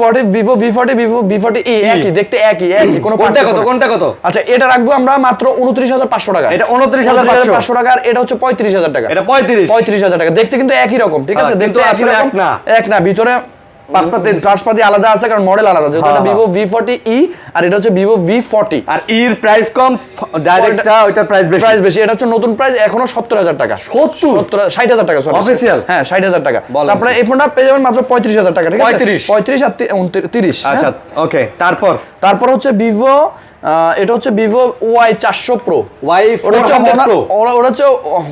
V40e, একই দেখতে, একই কোনো কোনটা কত? আচ্ছা এটা রাখবো আমরা মাত্র 29,500 টাকা। এটা 29,500 টাকা। আর এটা হচ্ছে 35,000 টাকা। এটা 35,000 টাকা। দেখতে কিন্তু একই রকম, ঠিক আছে? দেখতে আসলে এক না, ভিতরে পাঁচপাতি আলাদা আছে, কারণ মডেল আলাদা। যেহেতু এটা Vivo V40e আর এটা হচ্ছে Vivo V40, আর এর প্রাইস কম, ডাইরেক্টটা ওইটার প্রাইস বেশি। এটা হচ্ছে নতুন প্রাইস এখনো 70,000 টাকা। 60,000 টাকা অফিশিয়াল। হ্যাঁ 60,000 টাকা। তারপরে এই ফোনটা পেয়ে যাবেন মাত্র 35,000 টাকা, ঠিক আছে? 35 আর 30। আচ্ছা ওকে। তারপর হচ্ছে Vivo, এটা হচ্ছে Vivo Y400 Pro। Y400 Pro ওটা হচ্ছে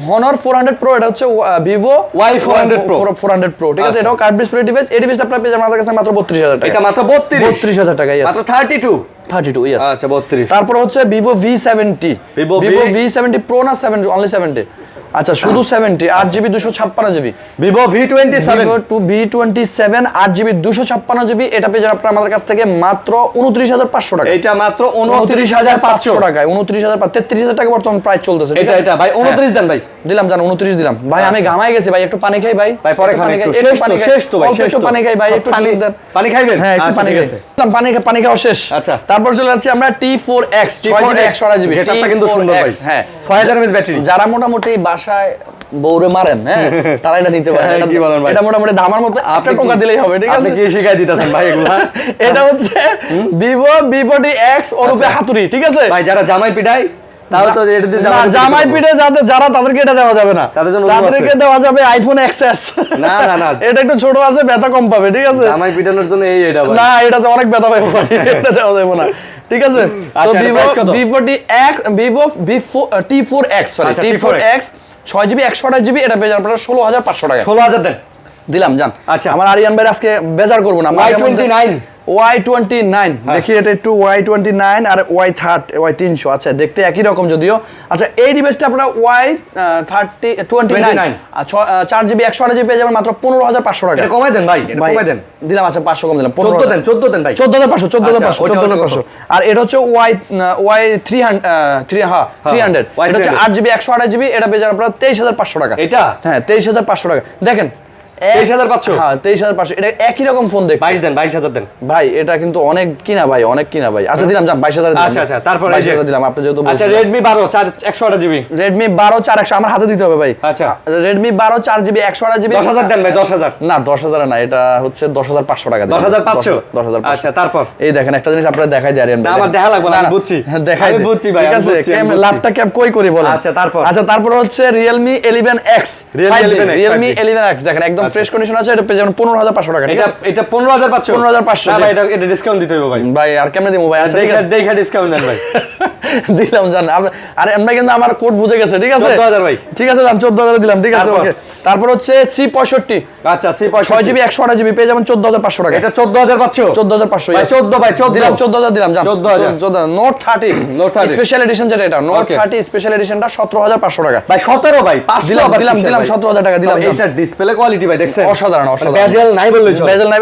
Honor 400 Pro, এটা হচ্ছে Vivo Y400 Pro, ঠিক আছে? এটাও কার্ভ ডিসপ্লে ডিভাইস। এই ডিভাইসটা আপনারা পেয়ে যাবেন আমাদের কাছে মাত্র 32,000 টাকা। এটা মাত্র 32,000 টাকা, মাত্র 32 ইয়েস। আচ্ছা 32। তারপর হচ্ছে Vivo V70 V70 Pro না 70 অনলি 70? আচ্ছা শুধু 70 8GB 256GB Vivo V27 8GB 256GB এটা পেয়ে যাবেন আপনারা আমাদের কাছ থেকে মাত্র 29,500 টাকা। এটা মাত্র 29,500 টাকায় 29,000 33,000 টাকা বর্তমান প্রাইস চলতেছে। এটা ভাই 29 দেন ভাই। দিলাম জান 29 দিলাম ভাই। আমি ঘামাই গেছি ভাই, একটু পানি খাই ভাই। ভাই পরে খান, একটু শেষ তো ভাই, একটু পানি খাই ভাই, একটু পানি খাইবেন? হ্যাঁ একটু পানি খাই। পানি খাওয়া শেষ। আচ্ছা, তারপর চলে যাচ্ছে আমরা T4X 6GB 128GB। এটা কিন্তু সুন্দর ভাই। হ্যাঁ 6000 mAh ব্যাটারি। যারা মোটামুটি বাসায় বউরে মারেন, হ্যাঁ তারা এটা নিতে পারে। এটা মোটামুটি ধামার মতো একটা টোকা দিলেই হবে, ঠিক আছে? আপনি কি শিখাই দিতেছেন ভাই এগুলা? এটা হচ্ছে Vivo V40X ওরূপে হাতুড়ি, ঠিক আছে ভাই? যারা জামাই পিটায় তাও তো এটা দিয়ে জামাই পিঠে যারা তাদেরকে এটা দেওয়া যাবে না, তাদেরকে দেওয়া যাবে আইফোন XS। না না না, এটা একটু ছোট আছে, ব্যথা কম পাবে, ঠিক আছে? জামাই পিটানোর জন্য এটা ভাই না, এটাতে অনেক ব্যথা পাবে ভাই, এটা দেওয়া যাবে না, ঠিক আছে? তো V40X Vivo T4X sorry T4X 6GB 128GB এটা পেয়ে যাবেন আপনারা 16500 টাকা। 16000 দেন, দিলাম জান। আচ্ছা, আমার আরিয়ান ভাই আজকে বেজার করব না। Y29 দেখি এটা একটু Y29 আর Y300। আচ্ছা দেখতে একই রকম যদিও। আচ্ছা এই ডিভাইসটা আপনারা Y29 4GB 128GB পেয়ে যাবেন মাত্র 15500 টাকা। এটা কমাই দেন ভাই, এটা কমাই দেন। দিলাম আচ্ছা 500 কম দিলাম, 14 দেন ভাই, 14500। আর এটা হচ্ছে Y300 এটা হচ্ছে 8GB 128GB এটা পেয়ে যাবেন আপনারা 23500 টাকা। এটা হ্যাঁ 23500 টাকা। দেখেন 23500, হ্যাঁ 23500। এটা একই রকম ফোন দেখ। 22000 দেন ভাই, এটা কিন্তু অনেক কিনা ভাই, অনেক কিনা ভাই। আচ্ছা দিলাম যান 22000 দিলাম। আচ্ছা তারপর 22000 দিলাম আপনি যেহেতু। আচ্ছা Redmi 12 128GB, Redmi 12 4100 আমার হাতে দিতে হবে ভাই। আচ্ছা Redmi 12 4GB 128GB 10000 দেন ভাই, 10000 না 10000 না, এটা হচ্ছে 10500 টাকা দিলাম। 10500। আচ্ছা তারপর এই দেখেন একটা জিনিস আপনারা দেখাই দিই আরিয়ান ভাই। না আমার দেখা লাগবে না, আমি বুঝছি, দেখাই আমি বুঝছি ভাই, ঠিক আছে? কেমন লাভটা কেমন কই করি বলেন। আচ্ছা তারপর হচ্ছে Realme 11X 5G Realme 11X দেখেন একদম ফ্রেশ কন্ডিশন আছে। এটা পেয়ে যাবেন 15500 টাকা। এটা 15500 15500 না ভাই, এটা ডিসকাউন্ট দিতে হবে ভাই। ভাই আর কেমনে দিমু ভাই? আচ্ছা দেখা ডিসকাউন্ট দেন ভাই। দিলাম জান। আরে আমরা কিন্তু আমার কোড বুঝে গেছে, ঠিক আছে? 14000 ভাই, ঠিক আছে জান 14000 দিলাম, ঠিক আছে ওকে। তারপর হচ্ছে C65 আচ্ছা C65 6GB 128GB পেয়ে যাবেন 14500 টাকা। এটা 14500 14500 ভাই, 14 ভাই 14 দিলাম, 14000 দিলাম জান। 14000 Note 30 স্পেশাল এডিশন যেটা, এটা Note 30 স্পেশাল এডিশনটা 17500 টাকা ভাই। 17 ভাই 500 দিলাম 17000 টাকা দিলাম। এটা ডিসপ্লে কোয়ালিটি ভাই দেখছেন অসাধারণ। বেজেল নাই বললেই চলে, বেজেল নাই।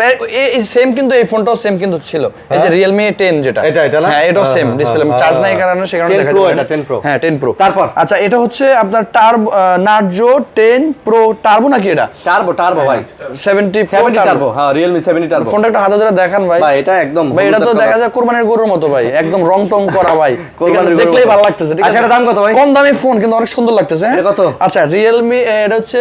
এই সেম কিন্তু এই ফোনটাও সেম কিন্তু ছিল, এই যে Realme 10 যেটা, এটা না? হ্যাঁ এটাও সেম ডিসপ্লে, চার্জ নাই কারণে সেখানে দেখা যায়। এটা 10 Pro, হ্যাঁ 10 Pro। তারপর আচ্ছা এটা হচ্ছে আপনার Narzo 10 Pro টার্বো নাকি? এটা টার্বো ভাই 70 টার্বো, হ্যাঁ Realme 70 টার্বো। ফোনটা একটু হাতে ধরে দেখান ভাই। ভাই এটা একদম ভাই, এটা তো দেখা যায় কুরবানির গরুর মতো ভাই, একদম রং টং করা ভাই, দেখলেই ভালো লাগতেছে, ঠিক আছে? আচ্ছা এটা দাম কত ভাই? কম দামি ফোন কিন্তু অনেক সুন্দর লাগতেছে। এটা কত? আচ্ছা Realme এটা হচ্ছে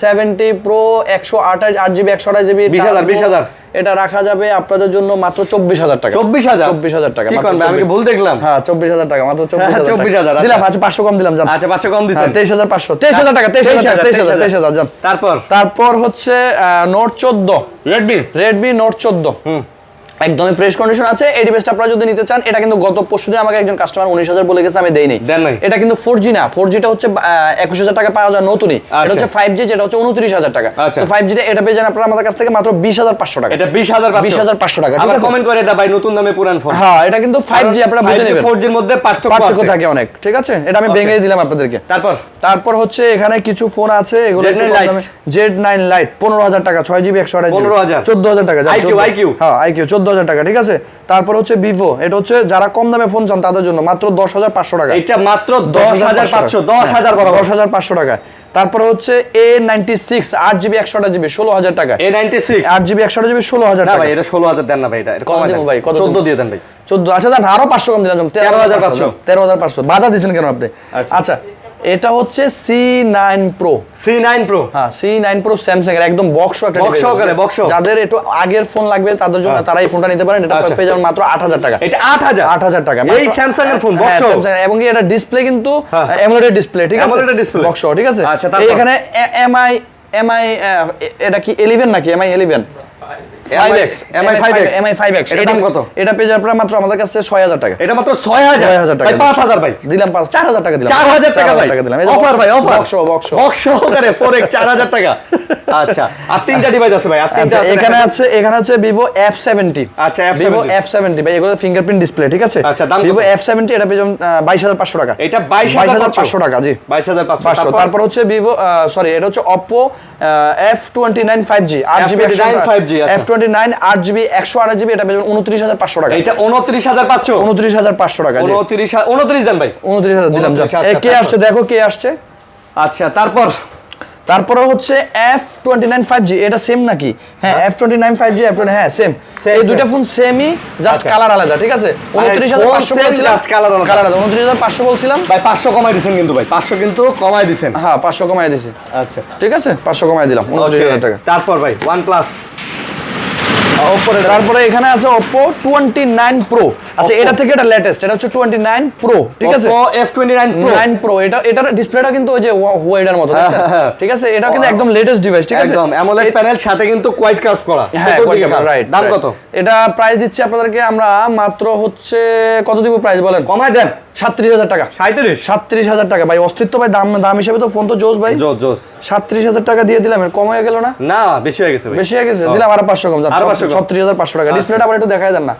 70 Pro 128GB 128GB 20000 এটা রাখা যাবে আপনাদের জন্য মাত্র 24000 টাকা। 24000 টাকা। কি কোন ভাই, আমি কি ভুল দেখলাম? হ্যাঁ 24000 টাকা, মাত্র 24000 দিলাম। আচ্ছা 500 কম দিলাম জান। আচ্ছা 500 কম দিছেন। 23500 23000 টাকা 23000 জান। তারপর হচ্ছে Note 14 Redmi Note 14 একদমই ফ্রেশ কন্ডিশন আছে। এই ডিভাইসটা আপনারা যদি নিতে চান, এটা কিন্তু গত পরশুদিন আমাকে একজন কাস্টমার 19000 বলে গেছে, আমি দেই নাই। এটা কিন্তু 4G না, 4Gটা হচ্ছে 21000 টাকা পাওয়া যায় নতুনই। এটা হচ্ছে 5G যেটা হচ্ছে 29000 টাকা। তো 5G এটা পেয়ে যান আপনারা আমাদের কাছ থেকে মাত্র 20500 টাকা। এটা 20500 টাকা। আবার কমেন্ট করে এটা ভাই নতুন দামে পুরান ফোন। হ্যাঁ এটা কিন্তু 5G আপনারা বুঝে নেবেন, 4G এর মধ্যে পার্থক্য থাকে অনেক, ঠিক আছে? এটা আমি ভেঙে দিলাম আপনাদেরকে। তারপর হচ্ছে এখানে কিছু ফোন আছে, এগুলো Z9 Lite 15000 টাকা 6GB 128GB 14000 টাকা। IQ হ্যাঁ IQ 14000 টাকা, ঠিক আছে? তারপর হচ্ছে Vivo, এটা হচ্ছে যারা কম দামে ফোন চান তাদের জন্য মাত্র 10500 টাকা। এটা মাত্র 10500 10500 টাকা। তারপর হচ্ছে A96 8GB 128GB 16000 টাকা। A96 8GB 128GB 16000 টাকা। না ভাই এটা 16000 দেন না ভাই, এটা কম দেব ভাই, কত 14 দিয়ে দেন ভাই। 14 আচ্ছা দেন, আরো 500 কম দিলাম, 13500 বাধা দিবেন কেন আপনি? আচ্ছা এটা হচ্ছে C9 Pro হ্যাঁ C9 Pro স্যামসাং এর একদম বক্স একটা বক্স। যাদের একটু আগের ফোন লাগবে তাদের জন্য তারা এই ফোনটা নিতে পারেন। এটা পেয়ে যাবেন মাত্র 8000 টাকা। এটা 8000 টাকা এই স্যামসাং এর ফোন বক্স, এবং এটা ডিসপ্লে কিন্তু অ্যামোলেড ডিসপ্লে, ঠিক আছে? বক্স, ঠিক আছে? এখানে MI এটা কি 11 নাকি MI 11 MI5X এটার দাম কত? এটা পেয়ে যাবেন আপনারা মাত্র আমাদের কাছে 6000 টাকা। এটা মাত্র 6000 টাকা। ভাই 5000 ভাই দিলাম, 4000 টাকা দিলাম, 4000 টাকা দিলাম। অফার ভাই, অফার বক্স করে 4X 4000 টাকা। আচ্ছা আর তিনটা ডিভাইস আছে ভাই, আর তিনটা আছে। এখানে আছে Vivo F70। আচ্ছা Vivo F70 ভাই, এগুলো ফিঙ্গারপ্রিন্ট ডিসপ্লে, ঠিক আছে? আচ্ছা দাম Vivo F70 এটা পেয়ে যাবেন 22500 টাকা। এটা 22500 টাকা, জি 22500। তারপর হচ্ছে Vivo সরি এটা হচ্ছে Oppo F29 5G 8GB F29 8GB 128GB এটা পেয়ে যাবেন 29500 টাকা। এটা 29500 টাকা। 29 দেন ভাই। 29000 দিলাম। কে আসছে দেখো, কে আসছে? আচ্ছা তারপরে হচ্ছে F29 5G, এটা সেম নাকি? হ্যাঁ, F29 5G F20, হ্যাঁ সেম। এই দুইটা ফোন সেমই, জাস্ট কালার আলাদা, ঠিক আছে? 29500 বলছিলাম, কালার আলাদা 29500 বলছিলাম ভাই। 500 কমাই দিবেন কিন্তু ভাই, 500 কিন্তু কমাই দিবেন। হ্যাঁ 500 কমাই দিছি। আচ্ছা ঠিক আছে, 500 কমাই দিলাম, 29000 টাকা। তারপর ভাই OnePlus, তারপরে এখানে আছে Oppo 29 Pro। আচ্ছা, এটা থেকে এটা লেটেস্ট, এটা হচ্ছে 29 Pro, ঠিক আছে? Oppo F29 Pro 9 Pro, এটার ডিসপ্লেটা কিন্তু ওই যে হুয়াইডার মতো, দেখছেন? ঠিক আছে, এটা কিন্তু একদম লেটেস্ট ডিভাইস, ঠিক আছে? একদম অ্যামোলেড প্যানেল, সাথে কিন্তু কোয়াইট কার্ভ করা। হ্যাঁ, রাইট। দাম কত? এটা প্রাইস দিচ্ছি আপনাদেরকে আমরা মাত্র হচ্ছে কত দিব প্রাইস বলেন? কমায় দেন। 37000 টাকা। 37000 টাকা ভাই, অস্তিত্ব ভাই, দাম হিসেবে তো ফোন তো জোস ভাই। জোস 37000 টাকা দিয়ে দিলাম, এর কম হয়ে গেল না? না, বেশি হয়ে গেছে ভাই। বেশি হয়ে গেছে, দিলাম আরো 500 কম, 36500 টাকা। ডিসপ্লেটা আবার একটু দেখায় দেন না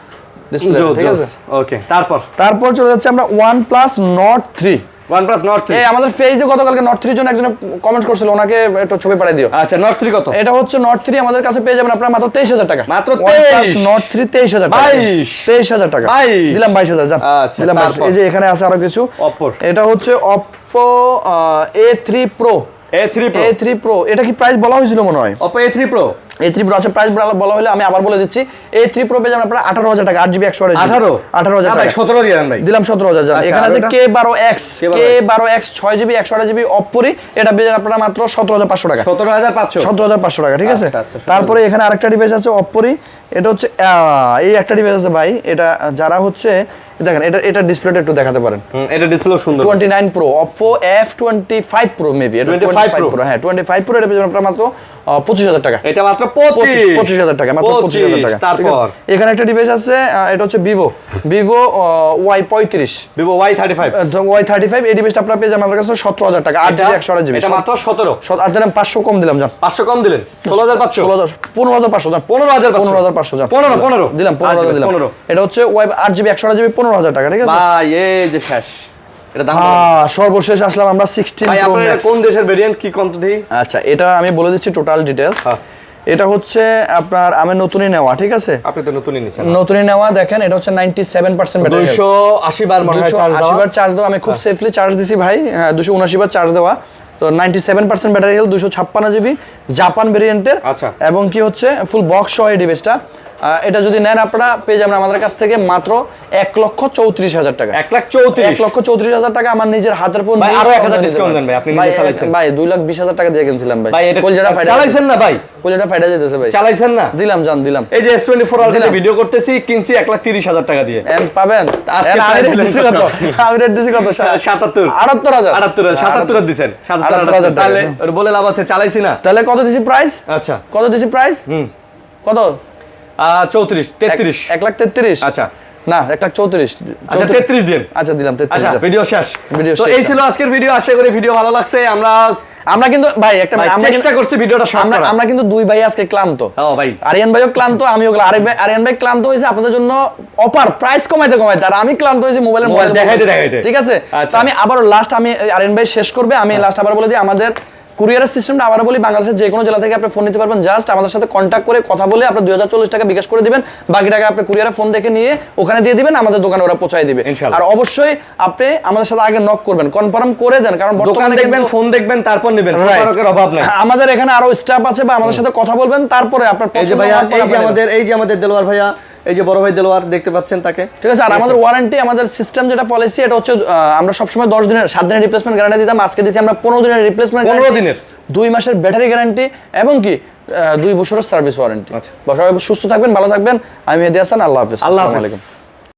ডিসপ্লে, ঠিক আছে? ওকে, তারপর চলে যাচ্ছে আমরা OnePlus Nord 3। OnePlus Nord 3, এই আমাদের পেজে গতকালকে Nord 3 জন একজন কমেন্ট করছিল, ওনাকে একটু ছবি পাঠিয়ে দিও। আচ্ছা, Nord 3 কত? এটা হচ্ছে Nord 3 আমাদের কাছে পেয়ে যাবেন আপনারা মাত্র 23000 টাকা। মাত্র OnePlus Nord 3 23000 টাকা। 23000 টাকা 22 দিলাম, 22000 যান। আচ্ছা, দিলাম 22। এই যে এখানে আছে আরো কিছু। Oppo, এটা হচ্ছে Oppo A3 Pro। A3 Pro, এটা কি প্রাইস বলা হয়েছিল মনে হয়? Oppo A3 Pro আছে, প্রাইস বলা হলে আমি আবার বলে দিচ্ছি। A3 Pro পেয়ে যাবেন আপনারা 18000 টাকা, 8GB 128GB। 18000 টাকা। ভাই 17 দিয়ে দেন ভাই। দিলাম 17000 জান। এখানে আছে K12X 6GB 128GB Oppo, এটা পেয়ে যাবেন আপনারা মাত্র 17500 টাকা। 17500 টাকা, ঠিক আছে? তারপরে এখানে আরেকটা ডিভাইস আছে Oppo, এটা হচ্ছে এই একটা ডিভাইস আছে ভাই, এটা যারা হচ্ছে দেখেন, এটা ডিসপ্লেটা একটু দেখাতে পারেন। এটা ডিসপ্লে সুন্দর। 29 Pro, Oppo F25 Pro maybe, এটা 25 Pro, হ্যাঁ 25 Pro, এটা পেয়ে যাবেন আপনারা মাত্র 25000 টাকা। এটা মাত্র 25000 টাকা, মাত্র 25000 টাকা। তারপর এখানে একটা ডিভাইস আছে, এটা হচ্ছে Vivo Y35, Vivo Y35, এই ডিভাইসটা আপনারা পেয়ে যাবেন আমাদের কাছে 17000 টাকা, 8GB 128GB। এটা মাত্র 17। আর জানেন 500 কম দিলাম জান। 500 কম দিলেন, 16500, 15500 জান। 15500 জান। 15 দিলাম, 15 দিলাম। এটা হচ্ছে 8GB 128GB 15000 টাকা, ঠিক আছে ভাই? এই যে শেষ, এটা দাম সর্বশেষ আসলাম আমরা 16 ভাই। Pro আপনারা Max। কোন দেশের ভেরিয়েন্ট কি কোন তো দেই? আচ্ছা, এটা আমি বলে দিচ্ছি টোটাল ডিটেইলস। এটা হচ্ছে আপনার আমার নতুনই নেওয়া, ঠিক আছে? আপনি তো নতুনই নিছেন। নতুনই নেওয়া, দেখেন এটা হচ্ছে 97% ব্যাটারি, 280 বার মনে হয় চার্জ দাও। 280 বার চার্জ দাও, আমি খুব সেফলি চার্জ দিছি ভাই। হ্যাঁ, 279 বার চার্জ দেওয়া। তো 97% ব্যাটারি হেলথ, 256GB জাপান ভেরিয়েন্টের। আচ্ছা, এবং কি হচ্ছে ফুল বক্স সহ এই ডিভাইসটা। এটা যদি নেন আপনারা পেয়ে যাবেন আমাদের কাছ থেকে মাত্র 1,34,000 টাকা। 1,34,000 টাকা আমার নিজের হাতের ফোন। ভাই আরো 1000 ডিসকাউন্ট দেন ভাই, আপনি নিজে চালাইছেন। ভাই 2,20,000 টাকা দিয়ে কিনছিলাম ভাই। কলজাটা চালাইছেন না ভাই? কলজাটা ফাইটা যেতেছে ভাই। চালাইছেন না? দিলাম জান, দিলাম। এই যে S24 আলট্রা ভিডিও করতেছি, কিনছি 1,30,000 টাকা দিয়ে। এন্ড পাবেন আজকে আমি রেট দিছি কত? 77 78000 দিবেন। 77000 তাহলে ওর বলে লাভ আছে, চালাইছি না। তাহলে কত দিছি প্রাইস? আচ্ছা, কত দিছি প্রাইস? কত? 33। 1,33,000। আচ্ছা না, 1,34,000। আচ্ছা 33 দিন। আচ্ছা দিলাম 33। আচ্ছা, ভিডিও শেষ। তো এই ছিল আজকের ভিডিও। আশা করি ভিডিও ভালো লাগছে। আমরা কিন্তু ভাই আমরা চেষ্টা করছি ভিডিওটা শর্ট করার। আমরা কিন্তু দুই ভাই আজকে ক্লান্ত। ভাই আরিয়ান ভাইও ক্লান্ত, আমিও আরিয়ান ভাই ক্লান্ত হয়েছে আপনাদের জন্য অফার প্রাইস কমাইতে আর আমি ক্লান্ত হয়েছি মোবাইল দেখাইতে। ঠিক আছে, তো আমি আবার লাস্ট আরিয়ান ভাই শেষ করবে, আমি লাস্ট আবার বলে দিই আমাদের কুরিয়ারের সিস্টেমটা আবার বলি, বাংলাদেশের যে কোনো জেলা থেকে আপনি ফোন নিতে পারবেন। জাস্ট আমাদের সাথে কন্ট্যাক্ট করে কথা বলে আপনি 2040 টাকা বিকাশ করে দিবেন, বাকি টাকা আপনি কুরিয়ারে ফোন দেখে নিয়ে ওখানে দিয়ে দিবেন, আমাদের দোকানে ওরা পৌঁছায় দিবে। আর অবশ্যই আপনি আমাদের সাথে আগে নক করবেন, কনফার্ম করে দেন, কারণ বর্তমানে দেখবেন ফোন দেখবেন তারপর নেবেন, প্রতারকের অভাব নাই। আমাদের এখানে আরো স্টাফ আছে, বা আমাদের সাথে কথা বলবেন, তারপরে আপনার এই যে ভাইয়া, এই যে আমাদের দেলোয়ার ভাইয়া, এই যে বড় ভাই দেলোয়ার দেখতে পাচ্ছেন তাকে, ঠিক আছে। আর আমাদের ওয়ারেন্টি, আমাদের সিস্টেম যেটা পলিসি, এটা হচ্ছে আমরা সবসময় 10 দিনের 7 দিনের রিপ্লেসমেন্ট গ্যারান্টি দিতাম, আজকে দিচ্ছি আমরা 15 দিনের রিপ্লেসমেন্ট, 15 দিনের 2 মাসের ব্যাটারি গ্যারান্টি এবং কি 2 বছরের সার্ভিস ওয়ারেন্টি। সবাই সুস্থ থাকবেন, ভালো থাকবেন। আমি মেহেদী হাসান, আল্লাহ হাফেজ। আসসালামু আলাইকুম।